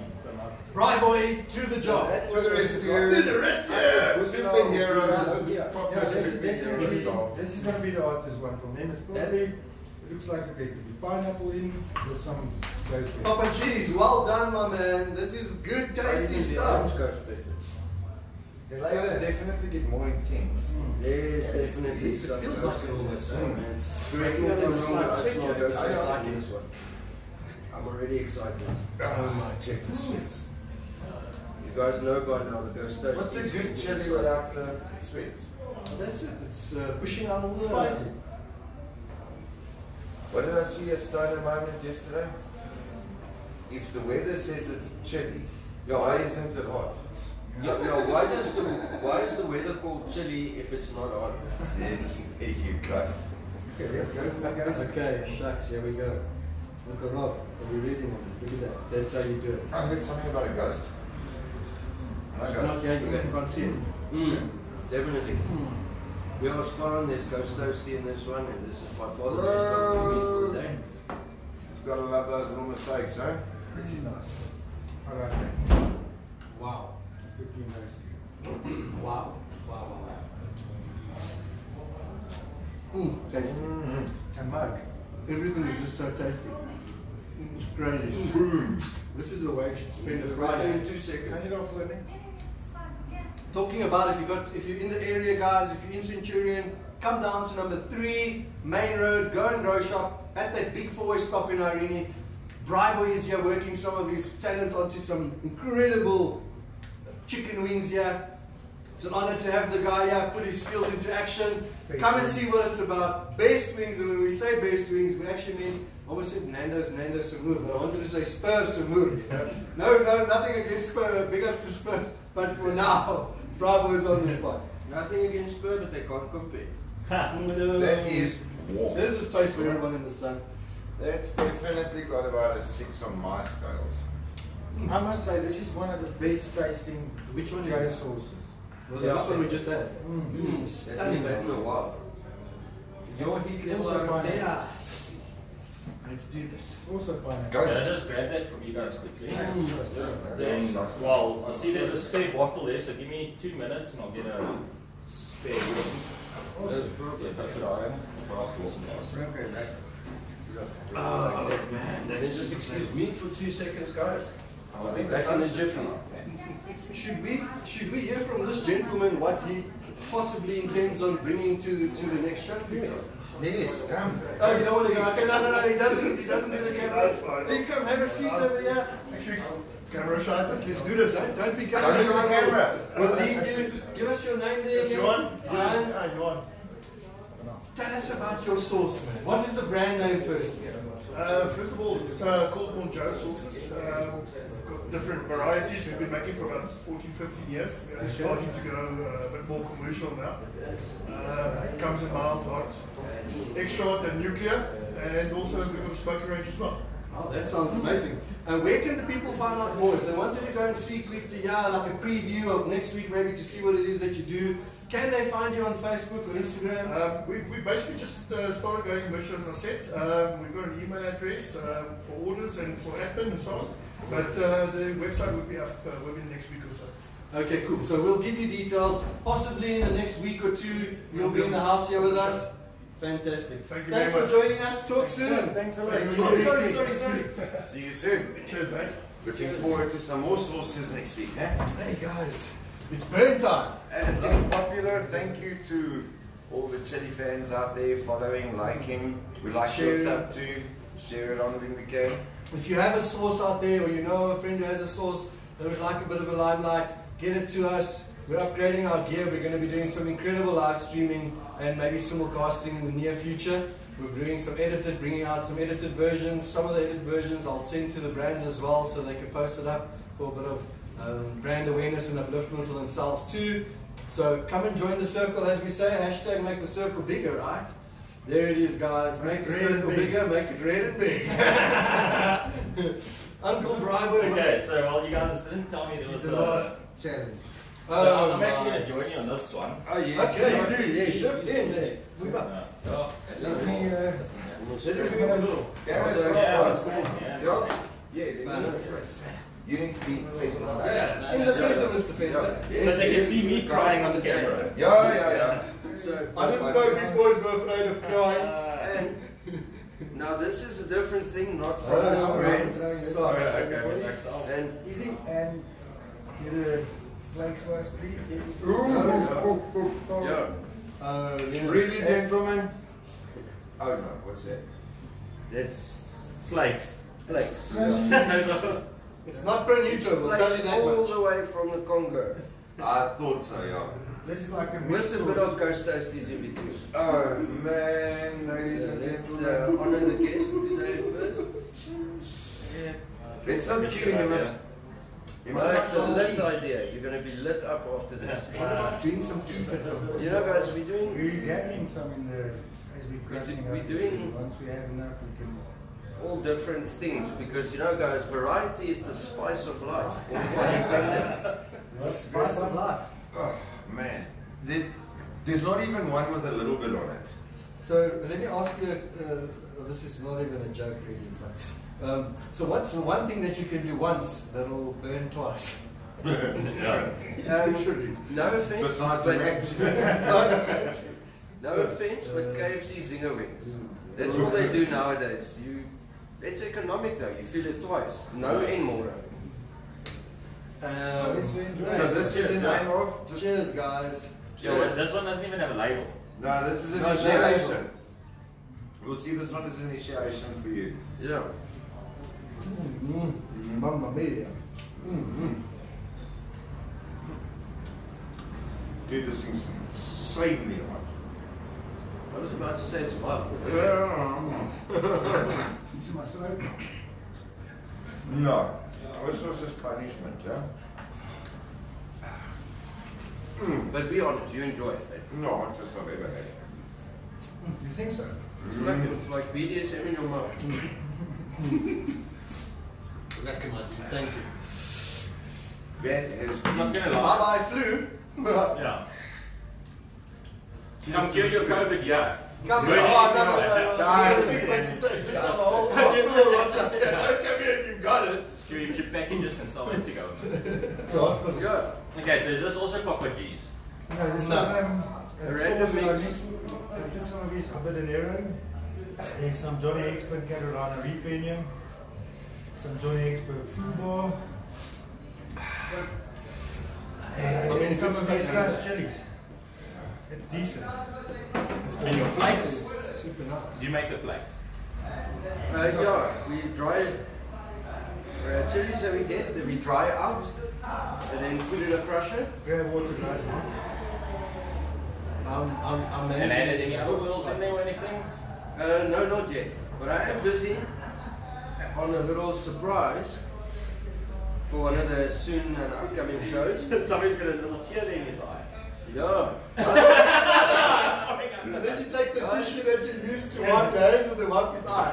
A: Right, boy, to the job.
C: That
E: To the
C: was-
E: rescue.
A: To the rescue.
E: Superhero.
C: Yeah.
E: Proper
D: Yeah, this is
E: superhero
D: definitely,
E: style.
D: this is going to be the hottest one from them. It's probably, it looks like okay, it could be pineapple in with some glazed pepper.
A: Papa cheese, well done, my man. This is good, tasty
C: The orange
A: stuff.
C: ghost pepper.
E: Flavors definitely get more intense.
C: Yes, definitely.
A: It feels like it almost.
C: Man.
A: Correct me
C: Correct me
A: if
C: if
A: I'm
C: I'm
A: wrong,
C: wrong,
A: I
C: I
A: think
C: smell
A: I
C: ghost
A: like
C: pepper
A: it.
C: in this one. I'm already excited.
E: Oh my, check the sweets.
C: You guys know by now the ghost toast.
E: What's a
C: is
E: good chili
C: exciting.
E: without the sweets?
A: That's it. It's pushing out all the
D: Spicy.
E: What did I see at Stoner Moment yesterday? If the weather says it's chilly,
C: Yeah,
E: why
C: I-
E: isn't it hot?
C: Yeah, why is the weather called chilly if it's not hot?
E: Yes, there you go.
D: Okay, let's go for the guys.
A: Okay, shucks, here we go. Look at Rob. Are we reading it? Look at that. That's how you do it.
E: I heard something about a ghost. No
A: It's not
E: ghosts.
A: going, you can't see it.
C: Definitely. We are spot on. There's Ghost Toasty in this one, and this is by far the best one for me for the day.
E: Gotta love those little mistakes, huh?
D: This is nice. I like that. Wow. Between those two.
A: Wow. Tasty.
D: And mug.
A: Everything is just so tasty. It's crazy. Boom. This is the way you should spend a Friday.
C: In 2 seconds.
D: Send it off for me.
A: Talking about if you're in the area, guys, if you're in Centurion, come down to number 3 Main Road, go and grow shop at that big four-way stop in Irene. Bryboy is here working some of his talent onto some incredible chicken wings here. It's an honor to have the guy here put his skills into action. Come and see what it's about. Best wings, and when we say best wings, we actually mean, I almost said Nando's Samur, but I wanted to say Spur Samur. No, nothing against Spur, big up for Spur, but for now, Bravo is on the spot.
C: Nothing against Spur, but they can't compare.
E: That is warm.
A: There's this taste for everyone in the sun.
E: That's definitely got about a 6 on my scales.
D: I must say, this is one of the best tasting
A: Which one is
D: ghost
A: this?
D: sauces.
A: Was it this one we just had?
C: That's
A: Stunning.
C: been in a while. Your heat level
D: Also
C: out of
D: pineapple.
C: 10.
A: Let's do this.
D: Also pineapple.
B: Can I
E: Ghost.
B: just grab that from you guys quickly?
C: Yeah.
B: Then, well, I see there's a spare bottle there, so give me 2 minutes and I'll get a spare one.
D: Awesome.
B: Yeah, dat verdraaien. Vraag los en los.
D: Okay, right.
A: Oh, man,
C: Then
A: that's
C: just excuse me for 2 seconds, guys.
E: I
C: be back in a jiffy.
A: Should we hear from this gentleman what he possibly intends on bringing to the next show?
E: Yes, come.
A: Oh, you don't want to go? Okay, no, he doesn't do the camera.
F: That's fine.
A: You come have a seat over here.
F: Actually, camera shy, but let's do this, eh?
A: Don't be
E: Don't look at the camera.
A: We'll lead you. Give us your name there.
F: It's
A: again.
F: Johan.
A: Johan.
F: Johan.
A: Tell us about your sauce, man. What is the brand name first?
F: First of all, it's called Bon Joe sauces. We've got different varieties. We've been making for about 14, 15 years. We're starting to go a bit more commercial now. It comes in mild, hot, extra hot and nuclear. And also we've got a smoky range as well.
A: Oh, that sounds amazing. And where can the people find out more? If they wanted to go and see quickly, like a preview of next week, maybe to see what it is that you do, can they find you on Facebook or Instagram?
F: We basically just started going commercial, as I said. We've got an email address for orders and for admin and so on. But the website will be up within the next week or so.
A: Okay, cool. So we'll give you details. Possibly in the next week or two, you'll be in the house here with us. Fantastic.
F: Thank you
A: Thanks
F: very
A: for
F: much.
A: joining us. Talk soon.
D: Thanks a lot.
A: Sorry.
E: See you soon.
F: Cheers, eh?
E: Looking forward to some more sauces next week, huh?
A: Hey guys, it's burn time.
E: And it's getting popular. Thank you to all the chili fans out there following, liking. We like your
A: Sharing.
E: stuff too. Share it on when we can.
A: If you have a sauce out there, or you know of a friend who has a sauce that would like a bit of a limelight, get it to us. We're upgrading our gear. We're going to be doing some incredible live streaming and maybe simulcasting in the near future. We're doing some bringing out some edited versions. Some of the edited versions I'll send to the brands as well, so they can post it up for a bit of brand awareness and upliftment for themselves too. So come and join the circle, as we say. Hashtag make the circle bigger, right? There it is, guys. Make the circle bigger, make it red and big. Uncle Bryboy.
B: Okay, so well, you guys didn't tell me there was a.
A: Challenge.
B: So I'm actually going to join you on this one.
E: Oh yes.
A: Okay, you do. Yes, shift in there. Move up.
D: Let me,
A: Let it move a little.
E: Gareth,
C: Also,
B: Yeah.
E: Yeah, you need to be center stage.
A: Yeah, in the center, Mr. Fenton.
B: So they can see me crying on the camera.
E: Yeah.
C: So,
A: I didn't know big boys were afraid of crying.
C: and now this is a different thing, not from this brand.
A: Sorry.
B: Okay, next up.
C: And
D: easy and get a flakes for us, please.
C: yeah,
E: Really, gentlemen? Oh no, what's that?
C: that's
B: Flakes.
C: flakes.
A: It's not pro neutral, we'll tell you
C: Flakes
A: that
C: all
A: much.
C: the way from the Congo,
E: I thought so, yeah.
D: This is like a
C: with
D: mixed
C: a bit
D: sauce.
C: of ghost toasties in between.
E: Oh man, ladies and
C: Let's
E: gentlemen.
C: honor the guest today first.
E: It's so cute, you must. You
C: Well, it's a
E: must.
C: lit idea. You're going to be lit up after this.
A: What about doing some key fits?
C: You know, guys, we're doing.
D: We're gathering some in the as we're crushing
C: we're
D: up.
C: doing-
D: Once we have enough, we can.
C: all different things because you know, guys, variety is the spice of life. All quite extended.
A: Spice of life.
E: Oh man, There's not even one with a little bit on it.
A: So let me ask you, this is not even a joke really, in fact. So what's the one thing that you can do once that'll burn twice?
B: Yeah.
C: No offense,
E: Besides a
C: but,
E: match.
C: no offense, but KFC Zinger wings. That's all they do nowadays. It's economic though. You feel it twice. No and more.
D: Let's enjoy
E: So
D: it.
E: this is the name of?
A: Cheers, guys.
B: Yeah, well, this one doesn't even have a label.
E: No, this is an
A: No,
E: initiation. We'll see, this one is an initiation for you.
C: Yeah.
A: Mamma mia.
E: Dude, this thing's insanely hot.
C: I was about to say it's hot.
D: Into my throat.
E: No, this was just punishment, yeah?
C: But be honest, you enjoy it. Eh?
E: No, just I've ever had.
D: You think so?
C: It's like BDSM in your mouth. Lekker man, thank you.
E: That has
B: I'm not
E: been...
B: gonna lie.
A: Bye-bye flu.
B: Yeah. Come cure your COVID, yeah.
A: Come
B: Really?
A: here. Oh, no. Think what you say. Just have a whole hospital WhatsApp. Come here, you've got it.
B: Cure your packages and sell it to go.
C: Yeah.
B: Okay, so is this also Papa G's?
D: No, this
A: No.
D: is
C: A random
D: sauce that I
C: mix.
D: mixed. So I took some of these habanero, there's some Johnny Expert Carolina Jalapeno, some Johnny Expert Foobar, and some of these crushed chilies. It's decent.
B: And your flakes?
A: Super nice.
B: Do you make the flakes?
C: Yeah, we dry chilies that we get, that we dry out, and then put in a crusher.
D: Grab water, guys.
A: I'm
B: And added any other oils in there or anything?
C: No, not yet. But I am busy on a little surprise for one of the soon and upcoming shows.
B: Somebody's got a little tear in his eye.
C: Yeah.
A: And then you take the tissue that you used to wipe your hands with and wipe his eye.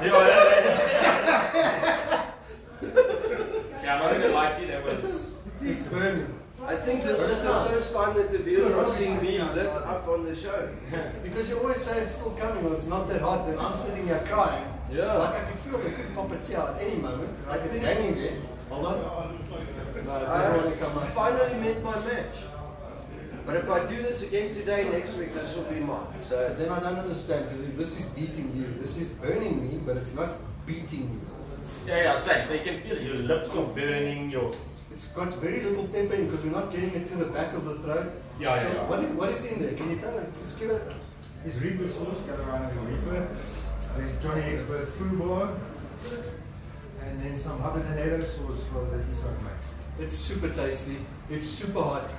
B: Yeah, I'm not gonna lie to you, that was.
A: It's burning.
C: I think this is the first time that the viewers are seeing me lit up on the show.
A: Because you always say it's still coming or it's not that hot, then I'm sitting here crying.
C: Yeah.
A: Like I can feel the could pop a tear at any moment. Like it's hanging there. Hold on. No, it doesn't want to come
C: I
A: out.
C: finally met my match. But if I do this again today, next week, this will be mine. So
A: Then I don't understand because if this is beating you, this is burning me, but it's not beating me.
B: Yeah, same. So you can feel it. Your lips are burning, your.
A: It's got very little pepper in because we're not getting it to the back of the throat.
B: Yeah.
A: So what is in there? Can you tell me? Just give it.
D: There's Reaper sauce, Carolina Reaper. There's Johnny Expert Foobar. And then some habanero sauce for the Isaac mix.
A: It's super tasty. It's super hot,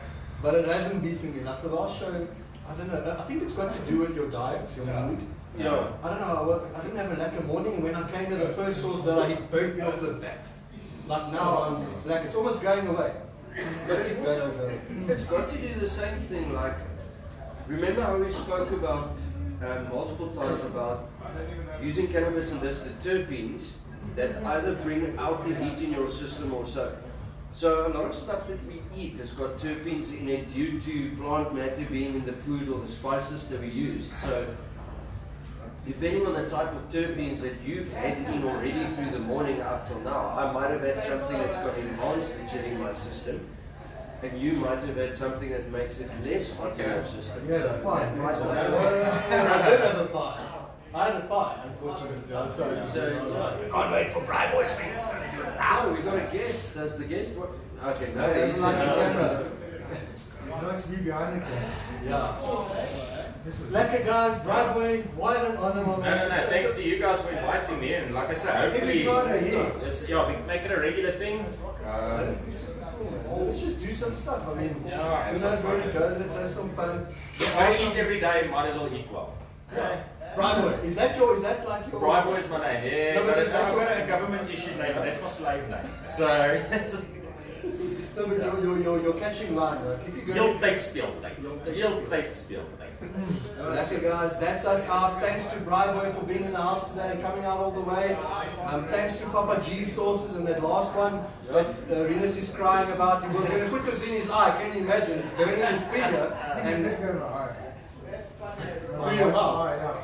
A: but it hasn't beaten me. Like the last show, I don't know. I think it's got to do with your diet, your mood.
C: yeah.
A: I don't know. I didn't have a lack of morning, and when I came to the first sauce that I hit burnt me off the bat. Like now, it's almost going away.
C: But it also, it's got to do the same thing. Like, remember how we spoke about multiple times about using cannabis and this, the terpenes that either bring out the heat in your system or so. So a lot of stuff that we eat has got terpenes in it due to plant matter being in the food or the spices that we use. So depending on the type of terpenes that you've had in already through the morning up till now, I might have had something that's got enhanced itching in my system, and you might have had something that makes it less hot in your system.
D: Yeah,
C: So
D: pie.
C: that might
A: I
C: not
A: did have a pie. I had a pie, unfortunately. I'm sorry.
B: Can't wait for Brian Boy's feet. It's gonna do it now.
C: Oh, we got a guest. Does the guest what? Okay, no,
A: He
C: he's
A: doesn't like the camera.
D: He likes to be behind the camera.
A: Yeah.
D: This was
A: Lekker guys, Broadway, wide and on
B: No. Thanks to you guys for inviting me, and like I said, hopefully,
D: Friday, yes.
B: we make it a regular thing.
A: Let's just do some stuff. I mean,
B: Yeah,
A: who
B: have some
A: knows where
B: fun.
A: it goes? Let's have some fun.
B: If I eat every day, might as well eat well.
A: Broadway, is that like your?
B: Brian Boy's my name, yeah.
A: No, but
B: but
A: is that
B: I've
A: your-
B: got a government issued name, but that's my slave name. So,
A: No, but you're catching line. Like if you go.
B: Yield speeltyd.
A: Lekker guys, that's us out. Thanks to Bravo for being in the house today and coming out all the way. Thanks to Papa G sauces and that last one that Renus is crying about. He was going to put this in his eye. Can you imagine? It's burning his finger.
D: I think
A: And
D: they go right.
A: For your mouth.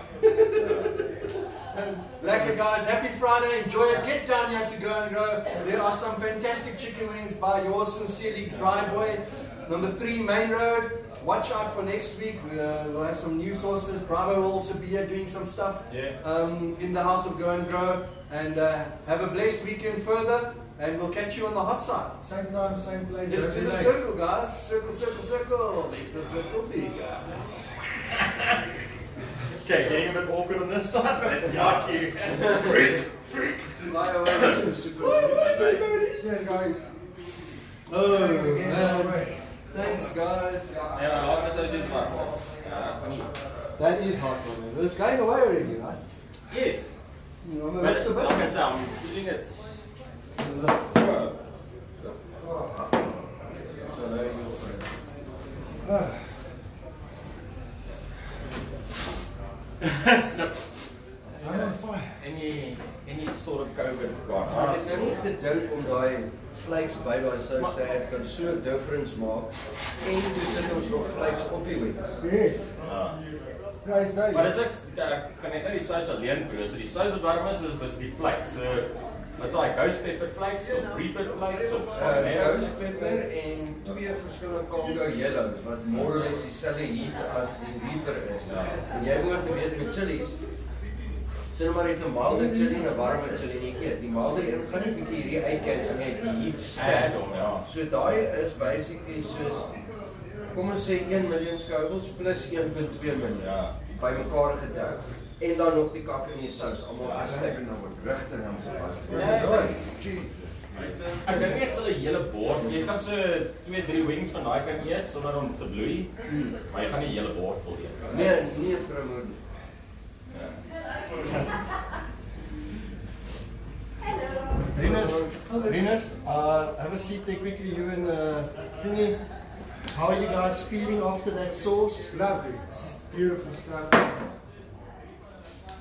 A: Lekker guys, happy Friday, enjoy it, get down here to Go and Grow. There are some fantastic chicken wings by yours sincerely, Boy. Number 3 Main Road. Watch out for next week, we'll have some new sauces. Bravo will also be here doing some stuff in the house of Go and Grow. And have a blessed weekend further, and we'll catch you on the hot side.
D: Same time, same place.
A: Let's do the circle guys, circle, circle, circle, make the circle bigger.
B: Okay, getting a bit awkward on this side. Let's yuck you. Freak.
C: Fly away, Mr. Super.
D: Cheers, guys.
A: Oh,
D: Thanks again, by the
A: man.
D: way.
A: Thanks, guys.
B: Ja, laaste sou is maar. Van nie.
A: That is hot for me, but it's going away already, right?
B: Yes.
A: No,
B: But
A: that's a bit.
B: like I said, I'm feeling it. Snip.
D: I'm on fire.
B: Any sort of COVID's gone.
C: Maar ek het nou nie gedink om daai flakes by daai sous te hê kan so 'n difference maak. En toe sit ons nog flakes op die wings.
D: Yes. Ja, is nice.
B: Maar dis ek kan net nou die sous alleen proe. So die sous wat warm is die flakes. So wat's daai ghost pepper flakes of reaper flakes of
C: Ghost pepper en 2 verskillende Congo yellows wat more or less dieselfde heat as die reaper is. En jy moet weet met chilies. So nou maar net 'n milde chili en 'n warme chili nie eet. Die milde een gaan net bietjie hierdie uitkyk en net die heat stand
B: hom, ja.
C: So daai is basically soos kom ons sê 1 miljoen Scovilles plus 1.2 miljoen.
B: Ja.
C: Bymekaar gedou. En dan nog die kak in die sous almal gestek.
E: Nou wat regter dan se was. Jesus.
B: Ek dink net sal 'n hele bord. Jy gaan so 2-3 wings van daai kan eet sonder om te bloei. Maar jy gaan nie 'n hele bord vol eet.
C: Nee, nie vir 'n moed.
A: Rinus, have a seat there quickly, you and Thingy. How are you guys feeling after that sauce?
D: Lovely. This is beautiful stuff.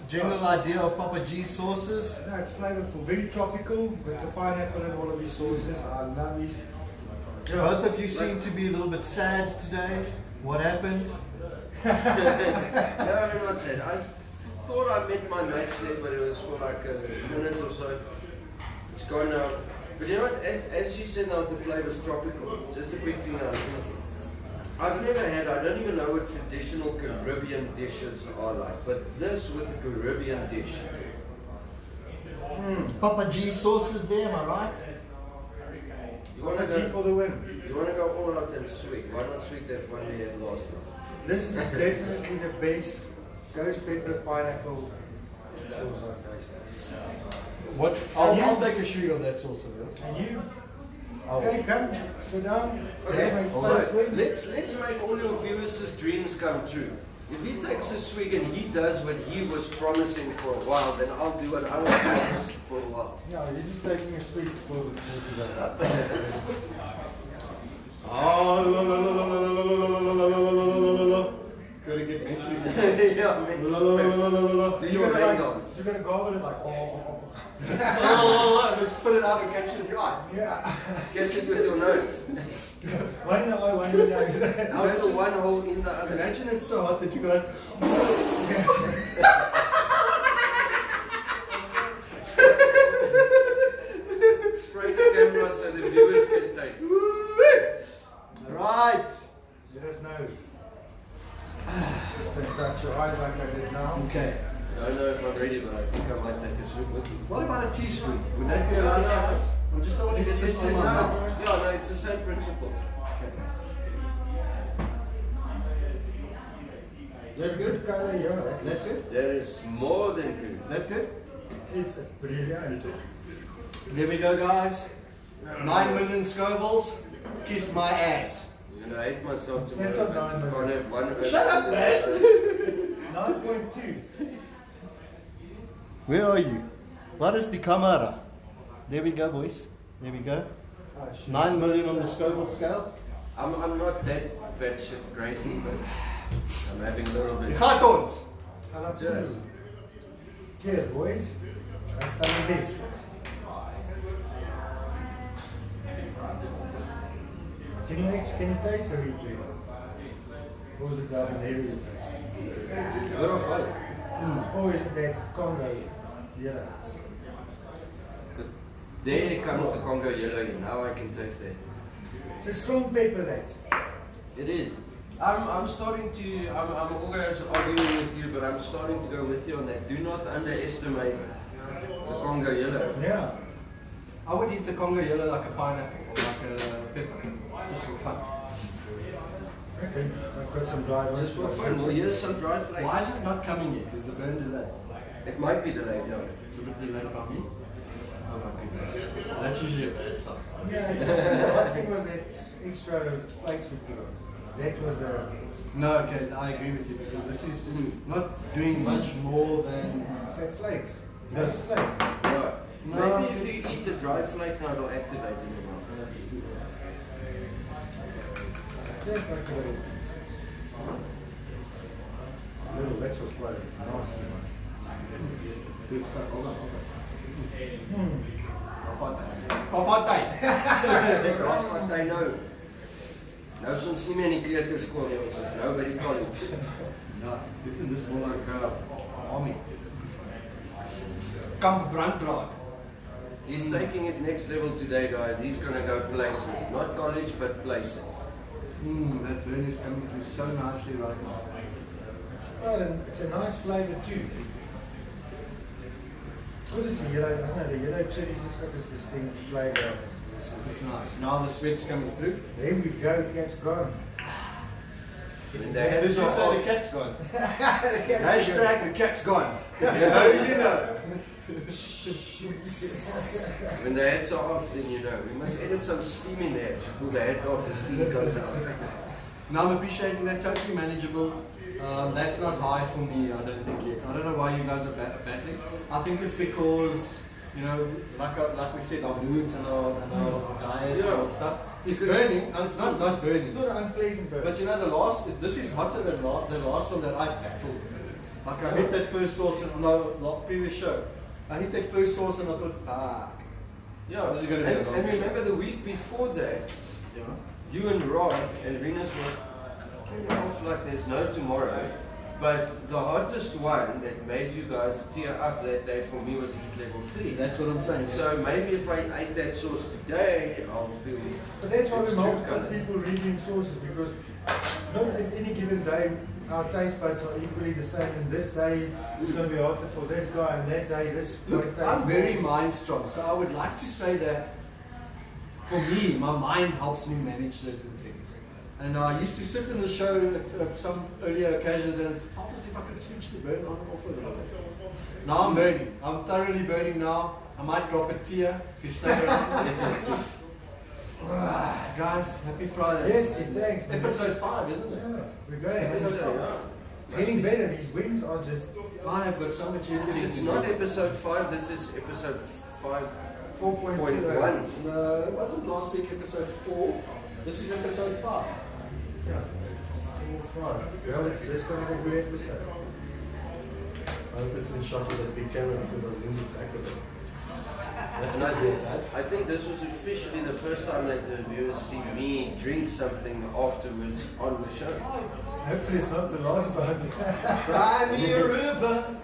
A: General idea of Papa G's sauces?
D: No, it's flavorful, very tropical with the pineapple and all of these sauces. I love these.
A: Both of you seem to be a little bit sad today. What happened?
C: No, I'm not sad. I thought I met my mates there, but it was for like a minute or so. It's gone now. But you know what, as you said now, the flavour is tropical. Just a quick thing now. I've never had, I don't even know what traditional Caribbean dishes are like, but this with a Caribbean dish.
A: Papa G's sauces there, am I right?
C: You want to
D: G
C: go
D: for the win.
C: You want to go all out and sweet. Why not sweet that one we had last time?
D: This is definitely the best ghost pepper pineapple sauce I've tasted.
A: What? I'll take a shoot of that sauce of yours.
D: And you? Okay, come, sit down.
C: Okay,
D: Let's make
C: so
D: space for you.
C: let's make all your viewers' dreams come true. If he takes a swig and he does what he was promising for a while, then I'll do what I was promising for a while.
D: Yeah, he's just taking a sweet for today.
A: Oh, gotta get mentally.
C: Yeah, man. Do your rain dance.
D: You're gonna gargle it like,
A: Let's put it out and catch it in the eye.
D: yeah.
C: Catch it with your nose.
D: One in the eye, one in the nose.
C: Out the one hole in the other.
A: Imagine it's so hot that you're gonna.
C: Spray the camera so the viewers can take.
A: Right.
D: Let us know. Just don't touch your eyes like I did now.
A: Okay.
C: I don't know if I'm ready, but I think I might take a swig with you.
A: What about a teaspoon? Would that be alright? I just don't want to get this
C: It's
A: on
C: a,
A: my
C: no,
A: mouth.
C: yeah, no, it's the same principle.
A: Is that good?
D: Color, yeah.
A: That's good?
C: That is more than good.
A: That good?
D: It's brilliant.
A: There we go, guys. 9 million Scovilles. Kiss my ass.
C: And I hate myself tomorrow.
D: It's a
C: but
D: nine,
C: you can't have one.
A: Shut up, man.
D: 9.2.
A: Where are you? What is the camera? There we go, boys. There we go.
D: Oh, shit.
A: 9 million on the Scoville scale.
C: I'm not that batshit crazy, but I'm having a little bit.
A: Gaat ons.
C: Cheers.
D: Cheers, boys. That's the best. Can you taste the wheat beer? Or was it the other heavy taste?
C: Good or both.
D: Or is it that Congo yellow?
C: But there comes the Congo yellow in. Now I can taste that.
D: It's a strong pepper that.
C: It is. I'm starting to, I'm always arguing with you, but I'm starting to go with you on that. Do not underestimate the Congo yellow.
D: Yeah.
A: I would eat the Congo yellow like a pineapple or like a pepper, just for fun.
D: Okay. I've got some dried ones.
C: Just for fun. Well, here's some dry flakes.
A: Why is it not coming yet? Is the burn delayed?
C: It might be delayed, yeah.
A: It's a bit delayed by me. Oh my goodness. That's usually a bad sign.
D: Yeah, I think the hot thing was that extra flakes we put on. That was the.
A: No, okay, I agree with you because this is not doing much more than.
D: It's that flakes.
A: Yes.
D: Those flakes.
C: Right.
A: No.
C: Maybe if you eat the dry flake now, it'll activate in your mouth.
D: Just like a little piece. Little, that was quite a nasty one.
A: Good stuff. Hold on, hold on.
D: Hmm.
A: I'll fight that.
C: Wat hy nou. Nou is ons nie meer in die kleuterskool nie, ons is nou by die college.
A: No, isn't this more like army? Come brandbraad.
C: He's taking it next level today, guys. He's going to go places. Not college, but places.
A: That burn is coming through so nicely right now.
D: It's a nice flavour too. Because it's a yellow, I don't know, the yellow chili's just got this distinct flavour.
A: It's nice. Now the sweat's coming through.
D: There we go, cat's gone.
C: When
A: Did
C: the
A: you
C: hats are
A: say the
C: off,
A: cat's gone? Hashtag the cat's gone. How do you know?
C: when the hats are off, then you know. We must edit some steam in there. If you pull the hat off, the steam goes out.
A: Now I'm appreciating that, totally manageable. That's not high for me, I don't think yet. I don't know why you guys are battling. I think it's because, you know, like we said, our moods and our diets and our stuff. It's burning, and it's not burning.
D: It's not an unpleasant burn.
A: But you know, this is hotter than the last one that I battled. Like I hit that first sauce in the previous show. I hit that first sauce and I thought, fuck.
C: Yeah,
A: This is gonna be a long
C: and
A: show.
C: remember the week before that,
A: Yeah.
C: you and Rod and Renus were kicking off like there's no tomorrow. But the hottest one that made you guys tear up that day for me was heat level 3.
A: That's what I'm saying.
C: So maybe if I ate that sauce today, I'll feel.
D: But that's why
C: It's
D: we
C: true
D: multiple
C: colours.
D: people reviewing sauces because not at any given day our taste buds are equally the same. And this day it's going to be hotter for this guy, and that day this guy
A: Look,
D: tastes
A: I'm very
D: more.
A: mind strong, so I would like to say that for me, my mind helps me manage certain things. And I used to sit in the show at some earlier occasions and it felt as if I could switch the burn on and off a little bit. Now I'm burning. I'm thoroughly burning now. I might drop a tear if you stay around. Guys, happy Friday.
D: Yes, thanks. man.
A: Episode 5, isn't it?
D: Yeah, we're going.
C: I think
D: Episode
C: so,
D: five.
C: yeah.
D: It's getting better. These wings are just.
A: I have got so much
C: If
A: editing.
C: it's
A: to
C: not
A: do.
C: episode 5, this is episode 5.1.
D: 4.2.
A: No, it wasn't last week episode 4. This is episode 5.
C: Yeah.
D: Well, it's just another good episode.
A: I hope it's in shot with a big camera because I zoomed it back a bit. That's
C: And
A: not good,
C: I think this was officially the first time that the viewers see me drink something afterwards on the show.
D: Hopefully, it's not the last time.
A: Cry me a river.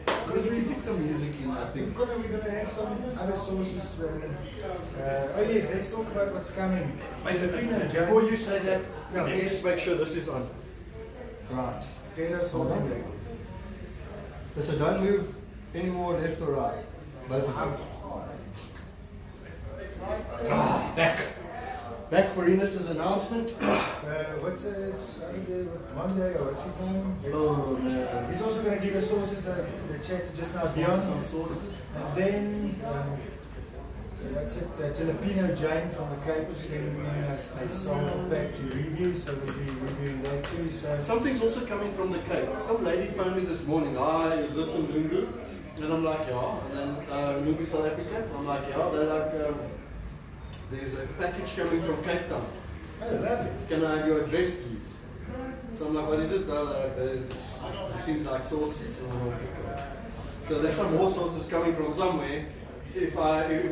A: Because we picked some music in, I think.
D: We're gonna have some other sources. Oh yes, let's talk about what's coming. Filipino
A: Before
D: Joe.
A: you say that, let me just make sure this is on. Right.
D: Get us all on there.
A: So don't move any more left or right. Both of you. Back. Back for Enos's announcement.
D: What's Saturday, Monday, or what's his name?
A: Oh man.
D: He's also going to give us sources the chat just now beyond.
A: Some sources.
D: And then, what's it? Filipino Jane from the Cape sending us a sample pack to review, so we'll be reviewing that too. So,
A: Something's also coming from the Cape. Some lady phoned me this morning. Hi, is this in Lungu? And I'm like, yeah. And then Lungu, South Africa. I'm like, yeah. They're like, there's a package coming from Cape Town.
D: oh, lovely.
A: Can I have your address, please? So I'm like, what is it? It seems like sauces. So there's some more sauces coming from somewhere. If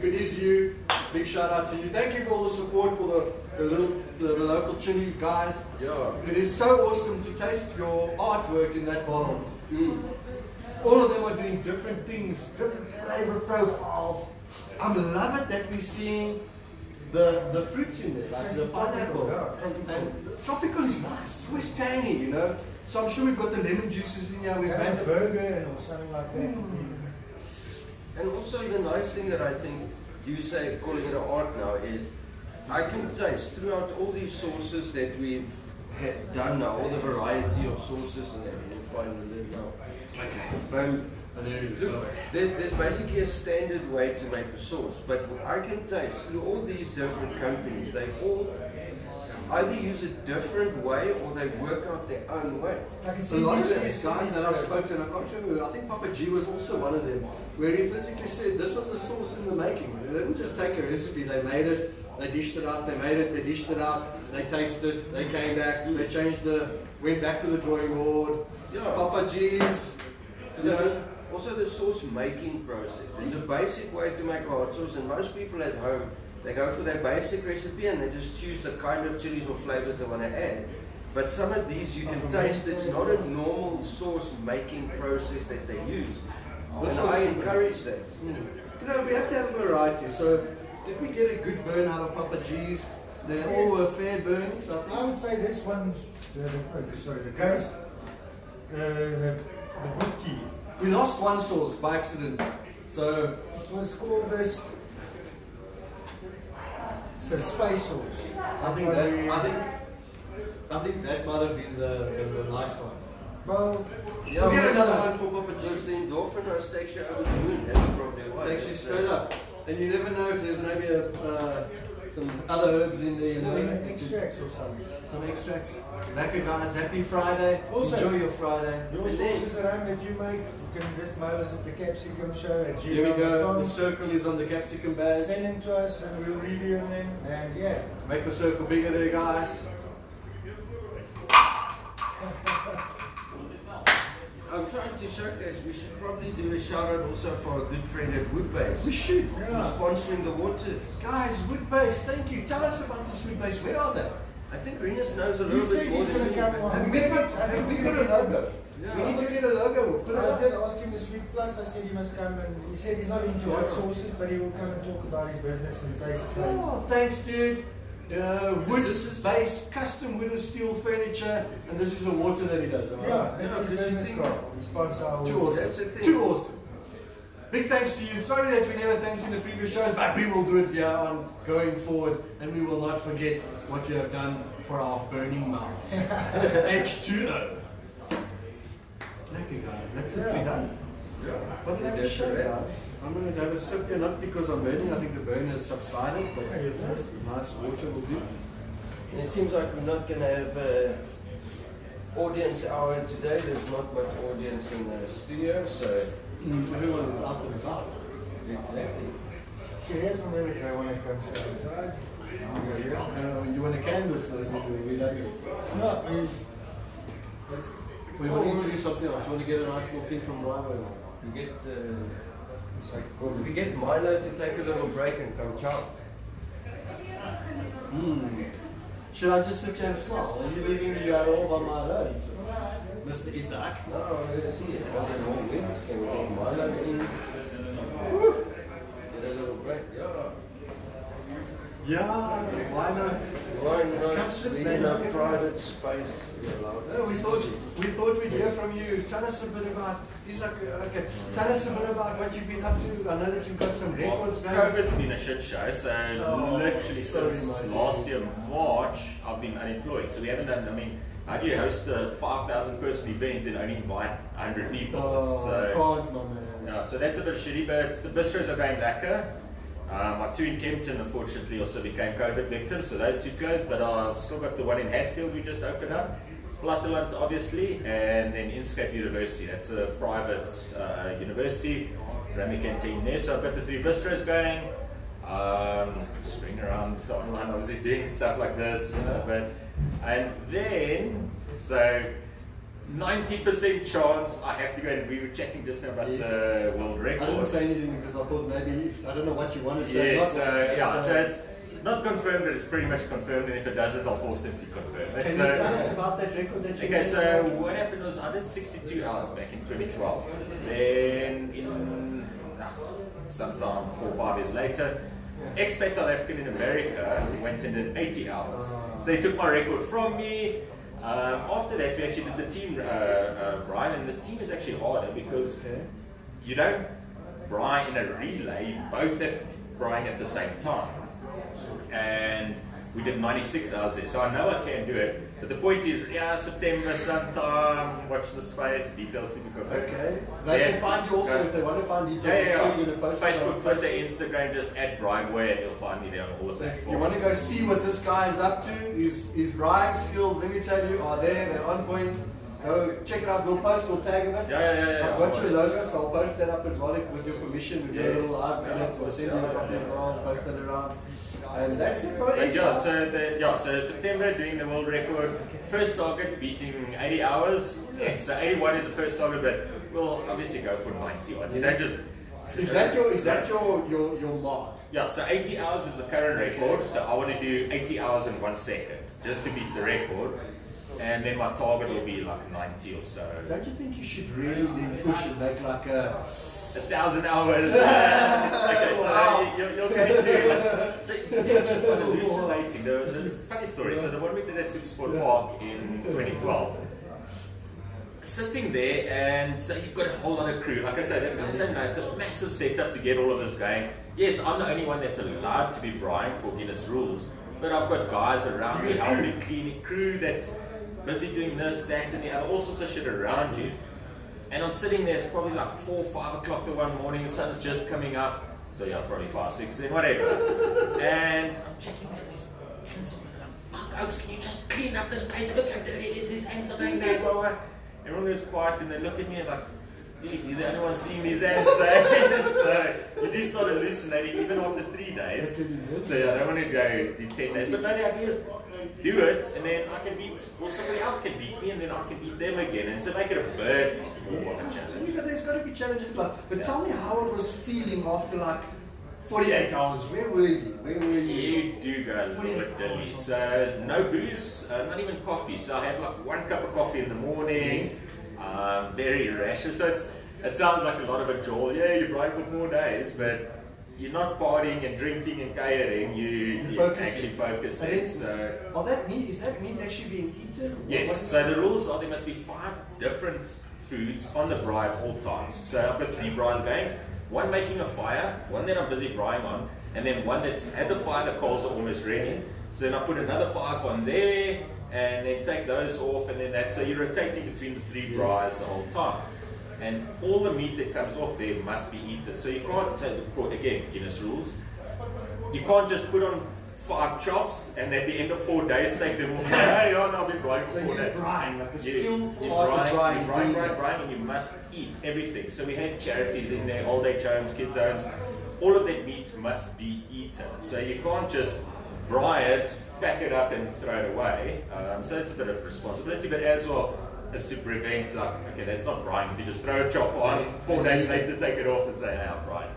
A: it is you, big shout out to you. Thank you for all the support for the local chili guys.
C: Yeah.
A: It is so awesome to taste your artwork in that bottle.
C: Mm.
A: All of them are doing different things, different flavor profiles. I love it that we're seeing the fruits in there, like the pineapple. And the tropical is nice, it's always tangy, you know. So I'm sure we've got the lemon juices in here. We've
D: Have
A: had
D: a
A: the
D: burger or something like that.
C: And also the nice thing that I think you say, calling it an art now, is I can taste throughout all these sauces that we've done now, all the variety of sauces and that you'll find the lid now.
A: Okay. And there it is.
C: Look, there's basically a standard way to make a sauce, but I can taste through all these different companies, they all either use a different way or they work out their own way.
A: A lot of these guys that I've spoken to, and I can't remember, I think Papa G was also one of them, where he physically said this was a sauce in the making. They didn't just take a recipe, they made it, they dished it out, they made it, they dished it out, they tasted, they came back, they changed went back to the drawing board.
C: Yeah.
A: Papa G's, you know.
C: Also the sauce making process. There's a basic way to make a hot sauce, and most people at home, they go for their basic recipe and they just choose the kind of chilies or flavors they want to add. But some of these you can taste it's not a normal sauce making process that they use. And I encourage that.
A: You know, we have to have a variety. So, did we get a good burn out of Papa G's? They all were fair burns, I think.
D: I would say this one's the ghost, the booty.
A: We lost one sauce by accident. So,
D: It was called this. It's the space sauce.
A: I think that might have been the nice one.
D: Well,
C: Yeah,
A: We'll get
C: but
A: another one for Papa
C: Just
A: G's.
C: the endorphin rush takes you over the moon. That's probably why.
A: Takes you straight up. And you never know if there's maybe some other herbs in there. You know,
D: extracts or something.
A: some extracts. Lekker guys, happy Friday.
D: Also-
A: Enjoy your Friday.
D: Your sauces at home that you make, you can just mail us at the Capsicum Show at
A: Here we go.
D: gmail.com.
A: The circle is on the capsicum bag.
D: Send them to us and we'll review them. And yeah,
A: Make the circle bigger there, guys.
C: I'm trying to show guys, we should probably do a shout out also for a good friend at Woodbase.
A: We should.
C: Who's sponsoring the waters.
A: Guys, Woodbase, thank you. Tell us about this Woodbase. Where are they?
C: I think Renus knows a
D: he
C: little
D: says
C: bit more
D: he's
C: than
D: going
C: me.
D: to come on.
A: Have we put a logo?
C: Yeah.
A: We need to get a logo. Put it
D: I
A: up.
D: did ask him this week, plus I said he must come and he said he's not into hot sauces, but he will come and talk about his business and taste. So
A: Oh, thanks, dude.
C: This is-
A: Wood-based, custom wood and steel furniture, and this is a water that he does. Am I
D: yeah,
A: right?
D: that's
C: Yeah,
D: his
C: because you
D: business
C: think-
D: card. He sponsors our
A: Too
D: work.
A: awesome.
C: That's the thing.
A: Too awesome. Big thanks to you. Sorry that we never thanked you in the previous shows, but we will do it here on going forward, and we will not forget what you have done for our burning mouths. H2O. Thank you, guys. That's it. We're done.
C: Yeah.
A: What
C: That's
A: a show,
C: right.
A: guys. I'm going to have a sip here, not because I'm burning. I think the burn has subsided, but
D: Yeah, you're thirsty.
A: nice water will do.
C: And it seems like we're not going to have an audience hour today. There's not much audience in the studio, so
A: Everyone is out and about.
C: exactly.
D: You hear from them if they want to come sit inside.
A: You want a canvas? Or we don't.
D: No,
A: We want to introduce something else. We want to get a nice little thing from Ryan.
C: We get we get Milo to take a little break and come chow.
A: Should I just sit here and smile? Are you leaving me here all by my alone, Mr. Isaac?
C: No, we're going to see it. Other more wins. Can we get Milo in? Get a little break. Yeah.
A: Yeah, why not?
C: Why
A: Come
C: not
A: sit
C: leave
A: there.
C: in a private space? We allow
A: No, we thought we'd hear from you. Tell us a bit about Isaac. Okay, tell us a bit about what you've been up to. I know that you've got some records going.
B: COVID's been a shit show, so literally
A: sorry,
B: since
A: mate.
B: last year, March, I've been unemployed. So we haven't done, I mean, how do you host a 5,000 person event and only invite 100 people?
A: Oh, can't, my man.
B: Yeah, so that's a bit shitty, but the bistros are going lekker. My two in Kempton, unfortunately, also became COVID victims, so those two closed, but I've still got the one in Hatfield we just opened up. Platteland, obviously, and then Inscape University. That's a private university. Ran the canteen there, so I've got the three bistros going. Just ring around online, obviously doing stuff like this. And then, so 90% chance I have to go, and we were chatting just now about the world
A: I
B: record.
A: didn't say anything because I thought maybe I don't know what you want to say.
B: Yeah,
A: not
B: so
A: what to say,
B: yeah, so it's not confirmed, but it's pretty much confirmed, and if it doesn't, I'll force them to confirm it.
A: Can
B: So,
A: you tell us about that record that you
B: okay,
A: made?
B: so what happened was I did 62 hours back in 2012. Then in sometime 4 or 5 years later, expat South African in America went and did 80 hours. So he took my record from me. After that, we actually did the team Brian, and the team is actually harder because you don't brine in a relay, you both have to brine at the same time. And we did 96 hours there, so I know I can do it. But the point is, yeah, September sometime, watch the space, details to be confirmed.
A: Okay. They
B: Yeah.
A: can find you also if they want to find details. I'm sure you're going to post it
B: Facebook,
A: on
B: Twitter, Instagram, just add Brightway and you'll find me there on all the
A: So if
B: platforms.
A: you want to go see what this guy is up to, his brine skills, let me tell you, are there. They're on point. Go check it out. We'll post, we'll tag him it.
B: Yeah.
A: I've got your logo, so I'll post that up as well if, with your permission. We'll do a little live
B: Yeah.
A: edit. We'll send you a copy as well, post that around. And that's it, bro.
B: But so September doing the world record. First target beating 80 hours. So 81 is the first target, but we'll obviously go for 91. You don't just.
A: Is that your mark?
B: Yeah, so 80 hours is the current record, so I want to do 80 hours in 1 second just to beat the record. And then my target will be like 90 or so.
A: Don't you think you should really then push and make like a
B: 1,000 hours. Okay, so
A: Wow.
B: you're going to. So you're just start hallucinating. There's a funny story. So the one we did at Supersport Park in 2012. Sitting there, and so you've got a whole lot of crew. Like I said, the guys don't know it's a massive setup to get all of this going. Yes, I'm the only one that's allowed to be brine for Guinness rules, but I've got guys around me helping cleaning, crew that's busy doing this, that, and the other, all sorts of shit around you. And I'm sitting there, it's probably like 4 or 5 o'clock the one morning, the sun's just coming up. So yeah, probably 5, 6, 7, whatever. And I'm checking out these hands. I'm like, fuck, Oaks, can you just clean up this place? Look how dirty it is, his hands are going there. Everyone goes quiet and they look at me and like, dude, you're the only one seeing these hands. So you do start hallucinating even after 3 days. So yeah, I don't want to go do 10 days. But no, the idea is do it and then I can beat, or somebody else can beat me and then I can beat them again. And so make it a bit more of a challenge.
A: There's got to be challenges like. But tell me how it was feeling after like 48 hours. Where were you?
B: You do go a little bit dilly. So no booze, not even coffee. So I have like 1 cup of coffee in the morning. Very rash. So it sounds like a lot of a drawl. Yeah, you're brine for 4 days, but you're not partying and drinking and catering. You're actually focusing. So
A: is that meat actually being eaten?
B: yes. So the rules are there must be 5 different foods on the brine all times. So I've got 3 brines going. 1 making a fire, 1 that I'm busy brine on, and then 1 that's had the fire, the coals are almost ready. So then I put another 5 on there, and then take those off, and then that. So you're rotating between the 3 brines the whole time. And all the meat that comes off there must be eaten. So you can't, again, Guinness rules, you can't just put on 5 chops and at the end of 4 days take them off and say, hey, I'll be brine for
A: So
B: 4
A: you
B: days.
A: brine, like a skillful
B: You
A: art of brine.
B: brine, and you must eat everything. So we had charities in there, old age homes, kids' homes. All of that meat must be eaten. So you can't just brine it, pack it up and throw it away. So it's a bit of responsibility, but as well as to prevent, like, okay, that's not brine. If you just throw a chop on, 4 days later take it off and say, hey, I'm brine.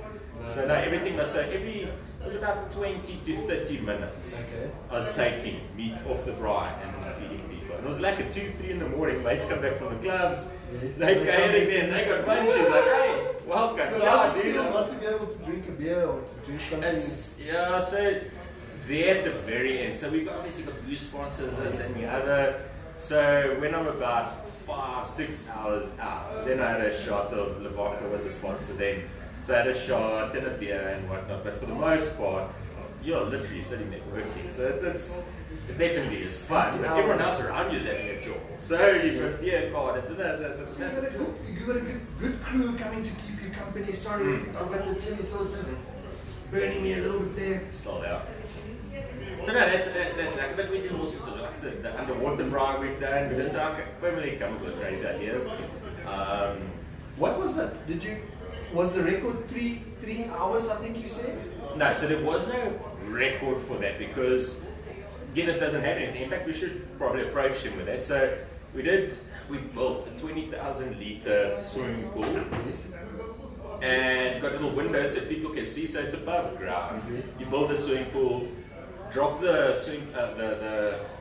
B: So no, everything was, so it was about 20 to 30 minutes.
A: Okay.
B: I was taking meat off the brine and feeding people. And it was like at 2, 3 in the morning, mates come back from the clubs,
A: Yes.
B: they catering there and they got lunches, like, hey, welcome,
A: But
B: ciao,
A: how's it
B: dude.
A: feel not to be able to drink a beer or to drink something?
B: Yeah, so there at the very end, so we obviously got booze sponsors, this and the other. So when I'm about 5, 6 hours out, then I had a shot of Lavoca was a sponsor then. So I had a shot and a beer and whatnot, but for the most part, you're literally sitting there working. So it definitely is fun, but everyone else around you is having a job. So you've got beer card, it's massive.
A: You got a good crew coming to keep you company. Sorry, I've got the chili sauce burning me a little bit there.
B: Still out. So no, that's like, but we do all sorts of, like I said, the underwater brine we've done. Yes. So I permanently come up with crazy ideas.
A: What was that? Was the record 3 hours? I think you said.
B: No, so there was no record for that because Guinness doesn't have anything. In fact, we should probably approach him with that. So we built a 20,000 litre swimming pool and got little windows so people can see, so it's above ground. You build a swimming pool, drop the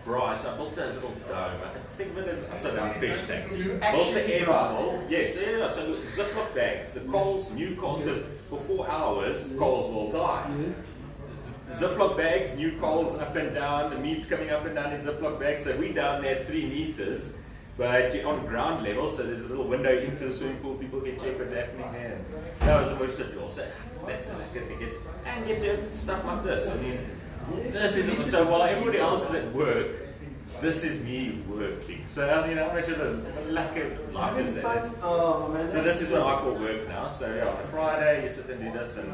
B: braai, so I built a little dome. I think of it as upside down fish tanks. Built an air bubble. Yes, yeah, so Ziploc bags, the coals, new coals, because for 4 hours, coals will die. Ziploc bags, new coals up and down, the meat's coming up and down in Ziploc bags, so we're down there 3 meters, but you're on ground level, so there's a little window into the swimming pool, people can check what's happening there. That was the most of it. So that's the good thing. And get to stuff like this. I mean, this is, so while everybody else is at work, this is me working. So I mean, how much of a lack of life is that? So this is what I call work now. So yeah, on a Friday, you sit and do this, and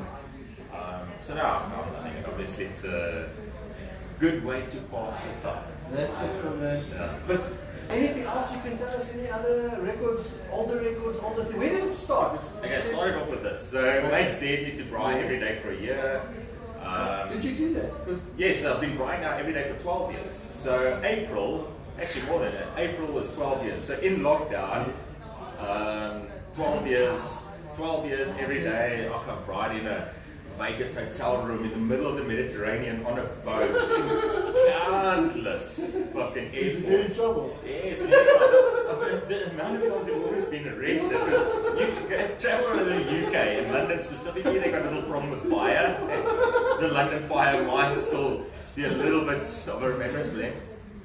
B: so now I'm learning it. Obviously, it's a good way to pass the time.
A: That's it, man.
B: Yeah.
A: But anything else you can tell us? Any other records, older things? Where did it start?
B: Okay, I started off with this. So mates dared me to brine every day for a year.
A: Did you do that?
B: Yes, I've been brining out every day for 12 years. So April, actually more than that, April was 12 years. So in lockdown, 12 years every day, I've brined in a Vegas hotel room in the middle of the Mediterranean on a boat in countless fucking airports.
A: Did you get in trouble?
B: Yes, many times. The amount of times I've always been arrested. You travel to the UK, in London specifically, they got a little problem with fire. The London fire might still be a little bit of a remembrance for them.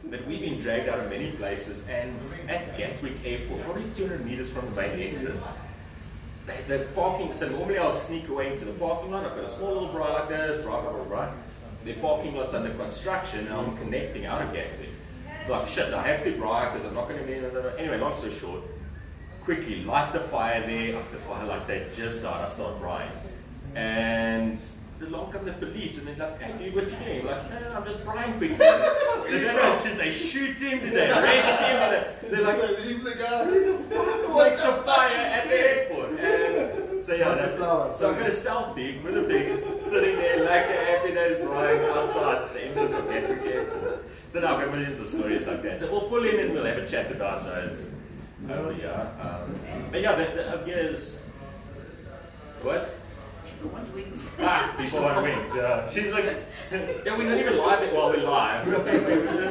B: But we've been dragged out of many places, and at Gatwick Airport, probably 200 meters from the main entrance, the parking, so normally I'll sneak away into the parking lot. I've got a small little braai like this, blah, blah, blah, blah. The parking lot's under construction, and I'm connecting out of Gatwick. It's like, shit, I have to braai because I'm not going to be... Anyway, long story short, quickly light the fire there. After the fire light they just died, I start braaiing. And along come the police, and they're like, hey, dude, what you doing? I'm like, no, I'm just braaiing quickly. They don't know, should they shoot him? Did they arrest him? They're like,
A: They leave the guy.
B: who the fuck lights a fire at the airport? And so yeah,
A: Not the flowers,
B: so I've got a selfie with the pigs sitting there like a happy days braaiing outside the entrance of Gatwick Airport. So now I've got millions of stories like that. So we'll pull in and we'll have a chat about those. But yeah, the years. What?
G: People want wings.
B: People want wings. She's like, yeah, we're not even live it while we're live.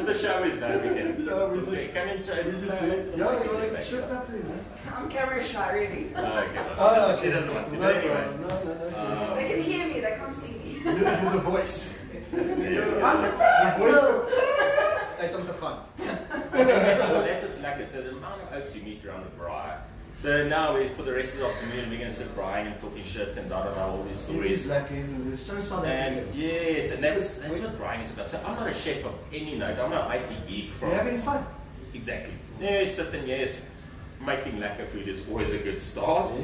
B: The show is done. We can.
A: Yeah, we just-
B: Come and try.
A: We just did. Yeah, you want to shift up there, man?
G: I'm camera shy, really.
B: Okay. She doesn't want to.
A: No,
B: But anyway.
A: no.
G: They can hear me, they can't see me.
A: You're the voice.
G: I'm the
A: The voice. Hey, don't the fun.
B: Well, that's what's like. So the amount of oaks you meet around the braai. So now for the rest of the afternoon, we're going to sit braaiing and talking shit and da da da, all these
A: It
B: stories.
A: is like, isn't it? It's so South
B: And
A: African.
B: yes, and that's what braaiing is about. So I'm not a chef of any note. I'm not an IT geek from.
A: You're having fun.
B: Exactly. Yes, sitting, yes, making lacquer food is always a good start,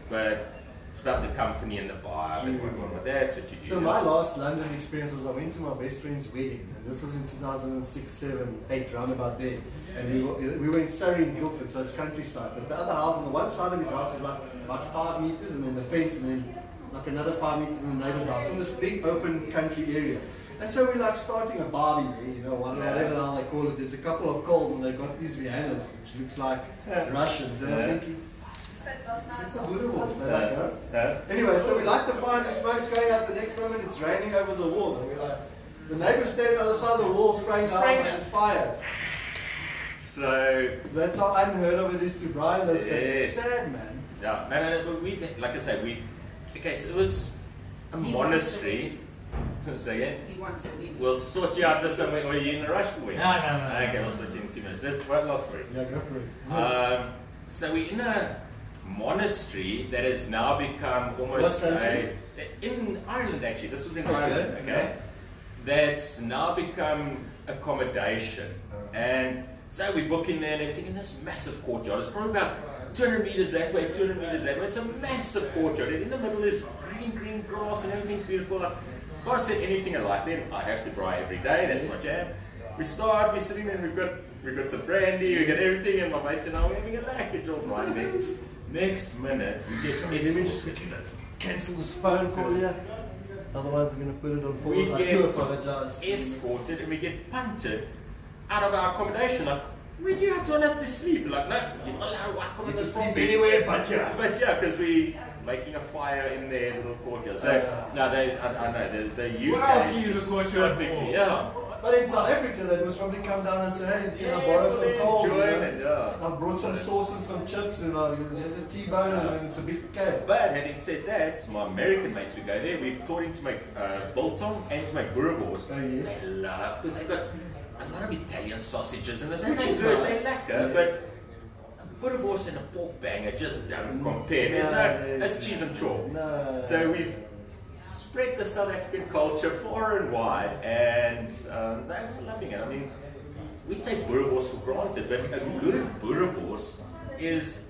B: but it's about the company and the vibe and what that's what you do.
A: So my last London experience was I went to my best friend's wedding, and this was in 2006, 7, 8, round about there. And we were in Surrey in Guildford, so it's countryside. But the other house, on the one side of his house is like about 5 meters, and then the fence, and then like another 5 meters in the neighbor's house, in this big open country area. And so we're like starting a barbie there, you know, whatever the hell they call it. There's a couple of coals, and they've got these Viennas, which looks like Russians. And I'm thinking, it's not beautiful. Anyway, so we light the fire, and the smoke's going out. The next moment, it's raining over the wall. And we're like, the neighbor's standing on the other side of the wall, spraying the house like it's fire.
B: So
A: That's how unheard of it is to Brian. Those
B: Yes.
A: things. Sad, man.
B: yeah, no, but we've, like I say, okay, so it was a monastery. Say again?
G: He wants the wings.
B: We'll sort you out with something, or are you in a rush for wings?
H: No.
B: Okay, we'll sort you in 2 minutes. Just one last story.
A: Yeah, go for it.
B: So we're in a monastery that has now become almost
A: What country?
B: in Ireland actually. This was in
A: Okay,
B: Ireland, okay?
A: yeah.
B: That's now become accommodation. And so we book in there and everything in this massive courtyard. It's probably about 200 meters that way, 200 meters that way. It's a massive courtyard. And in the middle is green grass and everything's beautiful. Like, if I said anything alike then, I have to braai every day. That's my jam. We're sitting there and we've got some brandy, we got everything, and my mate and I we're having a package all brandy. Next minute, we get
A: Let me just
B: escorted.
A: quickly cancel this phone call here. Otherwise, I'm going to put it on pause.
B: We
A: I
B: get
A: do apologize.
B: escorted and we get punted out of our accommodation. Like, where do you want us to sleep? Like, no, you're not allowed to walk on this property.
A: anywhere but here.
B: But yeah, because we making a fire in their little courtyard. So, no, I know, the UK
H: What else do you use
B: is
H: a courtyard
B: specifically,
H: for?
B: yeah.
A: But in South Africa, they must probably come down and say, hey, can I borrow some coals?
B: enjoy it, yeah.
A: I've brought some sauce and some chips, and there's a T-bone, and it's a big cake.
B: But having said that, my American mates, we go there, we've taught him to make biltong and to make boerewors.
A: Oh, yes.
B: They love, because they've got a lot of Italian sausages, and they're
A: Which is
B: good,
A: nice.
B: they're lekker,
A: Yes.
B: but boerewors and a pork banger just don't compare.
A: No,
B: That's cheese and chalk.
A: No.
B: So we've spread the South African culture far and wide, and they're just loving it. I mean, we take boerewors for granted, but a good boerewors is,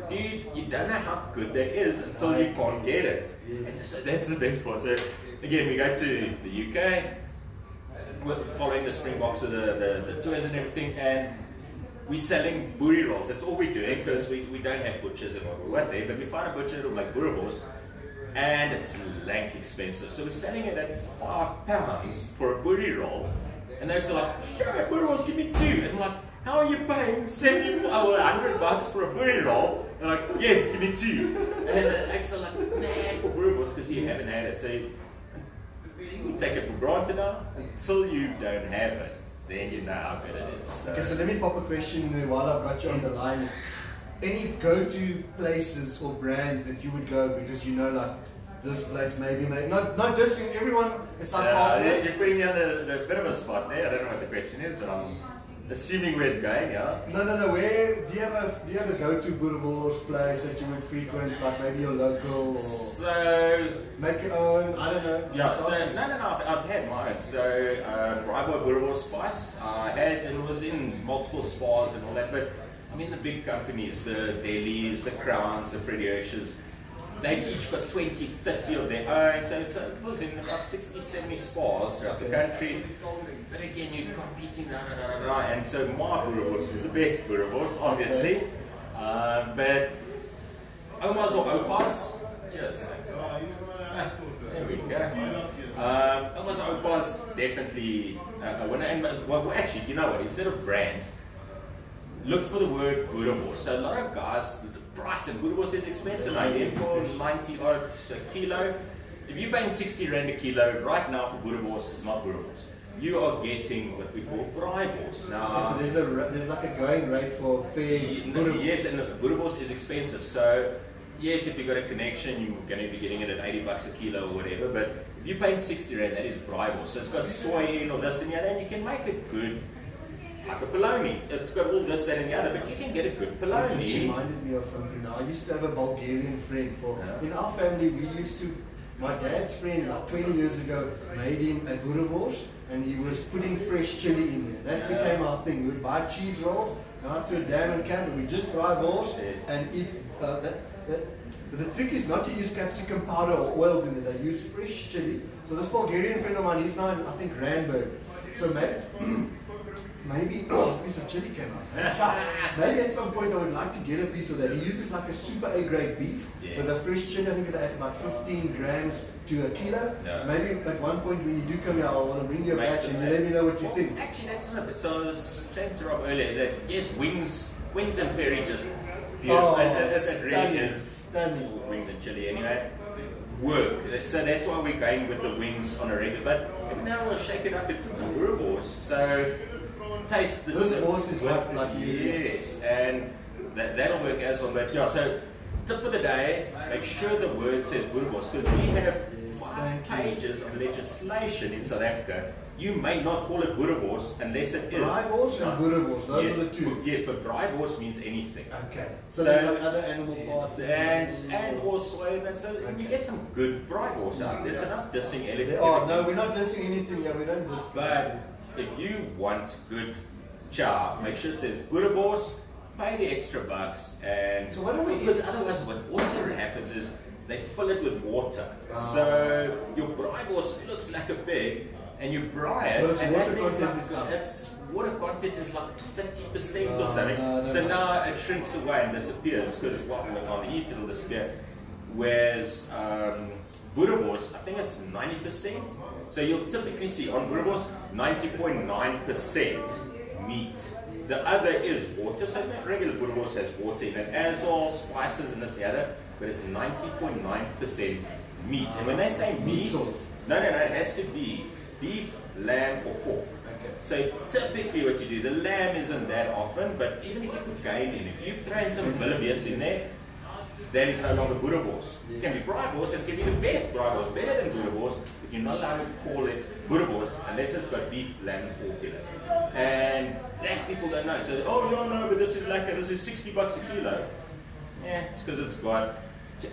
B: dude, you don't know how good that is until you can't get it.
A: Yes.
B: And so that's the best part. So again, we go to the UK, we're following the Springboks with the tours and everything, and we're selling boerie rolls. That's all we're doing, because we don't have butchers and what there, but we find a butcher who'll make boerewors, and it's lank expensive. So we're selling it at £5 for a boerie roll, and they're like, sure, boerewors, give me 2. And I'm like, how are you paying $100 for a boerie roll? They're like, yes, give me 2. And the Alex are like, nah, for boerewors, because you haven't had it. So we take it for granted now. Until you don't have it, then you know how good it is. So.
A: Okay, so let me pop a question in there while I've got you on the line. Any go-to places or brands that you would go because you know, like, this place maybe not dissing everyone. It's like
B: You're putting me on the bit of a spot there. I don't know what the question is, but I'm assuming where it's going. Yeah.
A: No. Where do you have a go-to boerewors place that you would frequent, like maybe your local, or
B: So
A: make your own? I don't know.
B: yeah. So no. I've had mine. So Bravo boerewors spice. I had, and it was in multiple spas and all that. But I mean, the big companies, the Delis, the Crowns, the Freddie Oshers, they've each got 20, 30 of their own. So it was in about 60, 70 spas throughout the country. But again, you're competing, and so my boerewors was the best boerewors, obviously. But Omas or Opas, just thanks. There we go. Omas or Opas, definitely a winner. And well, actually, you know what? Instead of brands, look for the word boerewors. So a lot of guys, the price of boerewors is expensive. I get for 90 odd a kilo. If you're paying 60 rand a kilo right now for boerewors, it's not boerewors. You are getting what we call braaivors. Now,
A: So there's like a going rate for fair boerewors.
B: yes, and the boerewors is expensive. So yes, if you've got a connection, you're going to be getting it at 80 bucks a kilo or whatever. But if you're paying 60 rand, that is braaivors. So it's got soy in or this and the other, and you can make it good. Like a polony. It's got all this, that and the other, but you can get a good
A: It just
B: polony.
A: reminded me of something now. I used to have a Bulgarian friend. In our family, we used to, my dad's friend, like 20 years ago, made him a boerewors, and he was putting fresh chili in there. That became our thing. We would buy cheese rolls, go out to a dam and camp, and we just braaivors
B: Yes.
A: and eat that. But the trick is not to use capsicum powder or oils in there. They use fresh chili. So this Bulgarian friend of mine, he's now in, I think, Randburg. So maybe a piece of chili came out. Maybe at some point I would like to get a piece of that. He uses like a super A grade beef
B: Yes.
A: with a fresh chili. I think they add about 15 grams to a kilo.
B: Yeah.
A: Maybe at one point when you do come here, I'll bring you a
B: Makes
A: batch
B: it
A: and you let me know what you think.
B: Actually, that's not a bit. So I was saying to Rob earlier, is that yes, wings and Perry just beautiful.
A: Oh,
B: It really
A: stunning,
B: is.
A: stunning.
B: Wings and chili anyway. Work. So that's why we're going with the wings on a regular. But every now and we'll shake it up and put some boerewors. So taste the.
A: This horse is what, like you.
B: Yes, and that'll work as well. But yeah, so tip for the day: make sure the word says boerewors, because we have 5
A: thank you.
B: pages of legislation in South Africa. You may not call it boerewors unless it is.
A: Braaivors and boerewors, those
B: yes,
A: are the two.
B: Yes, but braaivors means anything.
A: Okay. So,
B: So-
A: there's like other animal parts.
B: And also, and so you get some good braaivors out there. So not dissing everything.
A: They are. No, we're not dissing anything here. We don't diss.
B: But if you want good chow, make sure it says boerewors, pay the extra bucks, and
A: So what do we
B: because
A: eat?
B: otherwise what also happens is they fill it with water.
A: Ah.
B: So your braaivors looks like a pig, and you braai it,
A: But its
B: and
A: water
B: that means
A: content is
B: like,
A: like-
B: its water content is like 30% or
A: Ah,
B: something.
A: no,
B: So
A: no.
B: now it shrinks away and disappears because on the heat it'll disappear. Whereas boerewors, I think it's 90%. So you'll typically see on boerewors 90.9% meat. The other is water. So regular boerewors has water in it, as all spices and this and the other, but it's 90.9% meat. And when they say meat, no, it has to be beef, lamb, or pork.
A: Okay.
B: So typically what you do, the lamb isn't that often, but even if you put game in, if you throw in some wildebeest in there, that is no longer boerewors. It can be braaivors, and it can be the best braaivors, better than boerewors, but you're not allowed to call it boerewors unless it's got beef, lamb, and pork in it. And that people don't know. So, oh no, but this is like this is $60 a kilo. Yeah, it's because it's got,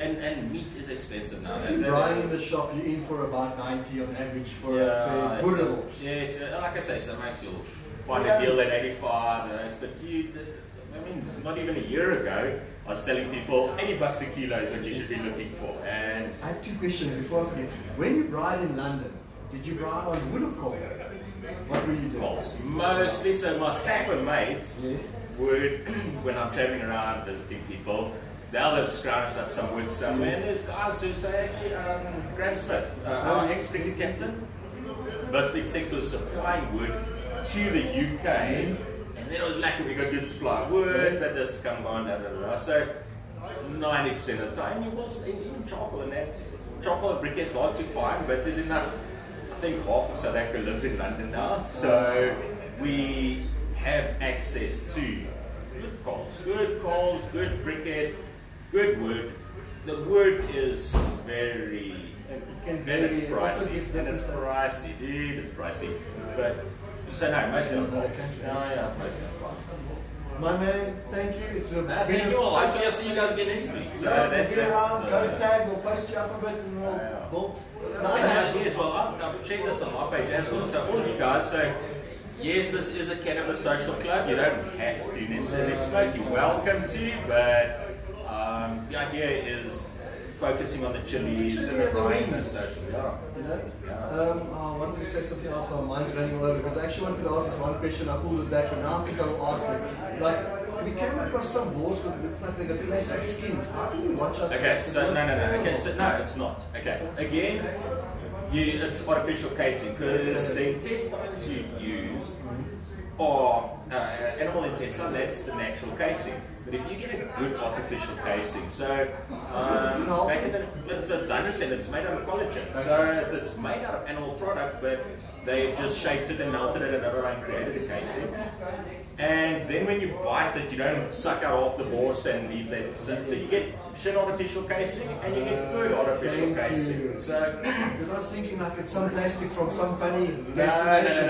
B: and meat is expensive now.
A: If you're buying in the shop, you're in for about 90 on average for a fair
B: so,
A: boerewors.
B: yes, like I say, some makes you'll find a deal at 85. But I mean, not even a year ago, I was telling people $80 a kilo is what you should be looking for. And
A: I have two questions before I forget. When you bride in London, did you bride on wood or coal? What were you doing?
B: coals, mostly. So my Safa mates
A: Yes.
B: would, when I'm traveling around visiting people, they'll have scrounged up some wood somewhere. And there's guys who say, actually, Graham Smith, our ex-cricket captain, Bus Big Six was supplying wood to the UK. And then it was like we got good supply of wood, but this come on, So 90% of the time, you will even charcoal and that. Charcoal and briquettes are hard to find, but there's enough. I think half of South Africa lives in London now, so we have access to good coals, good briquettes, good wood. The wood is very, and it's pricey, dude, it's pricey. But so no, mostly on coals. Yeah, it's mostly on coals.
A: My man, thank you. It's a
B: Thank you all. Hopefully I'll see you guys again next week. So
A: be around, go tag, we'll post you up a bit and we'll
B: As well, I'm checking this on my page as well. So all you guys, so yes, this is a cannabis social club. You don't have to necessarily smoke. You're welcome to, but the idea is focusing on the chilies and the brightness.
A: I wanted to say something else while mine's running all over because I actually wanted to ask this one question. I pulled it back, but now I think I will ask it. Like, we came across some horse with looks like they got plastic skins. How do we watch out?
B: Okay, so no. Okay, so no, it's not. Okay, again, it's artificial casing because the intestines you use are animal intestine. That's the natural casing. But if you get a good artificial casing, so back in it's 100%, it's made out of collagen. So it's made out of animal product, but they've just shaped it and melted it and created a casing. And then when you bite it, you don't suck out half the horse and leave that. So you get shit artificial casing and you get good artificial casing. So
A: because I was thinking like it's some plastic from some funny
B: no.
A: destination.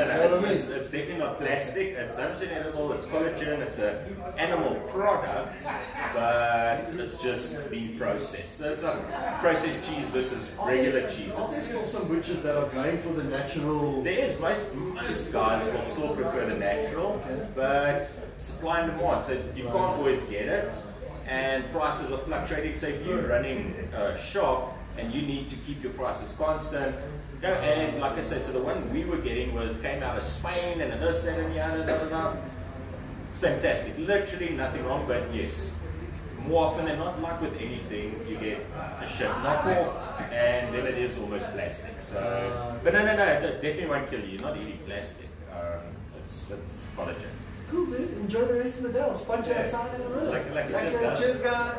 B: It's definitely not plastic. It's 100% edible. It's collagen. It's an animal product, but it's just being processed. So it's like processed cheese versus regular cheese.
A: Are there still some witches that are going for the natural?
B: There is. Most guys will still prefer the natural, but supply and demand. So you can't always get it, and prices are fluctuating. So if you're running a shop and you need to keep your prices constant, go and like I say, so the one we were getting came out of Spain and this and the other. It's fantastic. Literally nothing wrong, but yes. More often than not, like with anything, you get a shit knockoff, and then it is almost plastic. So, but no, it definitely won't kill you. You're not eating plastic. It's collagen.
A: Cool, dude. Enjoy the rest of the day. I'll spot you outside in a minute.
B: Like cheers, guys.
A: Cheers, guys.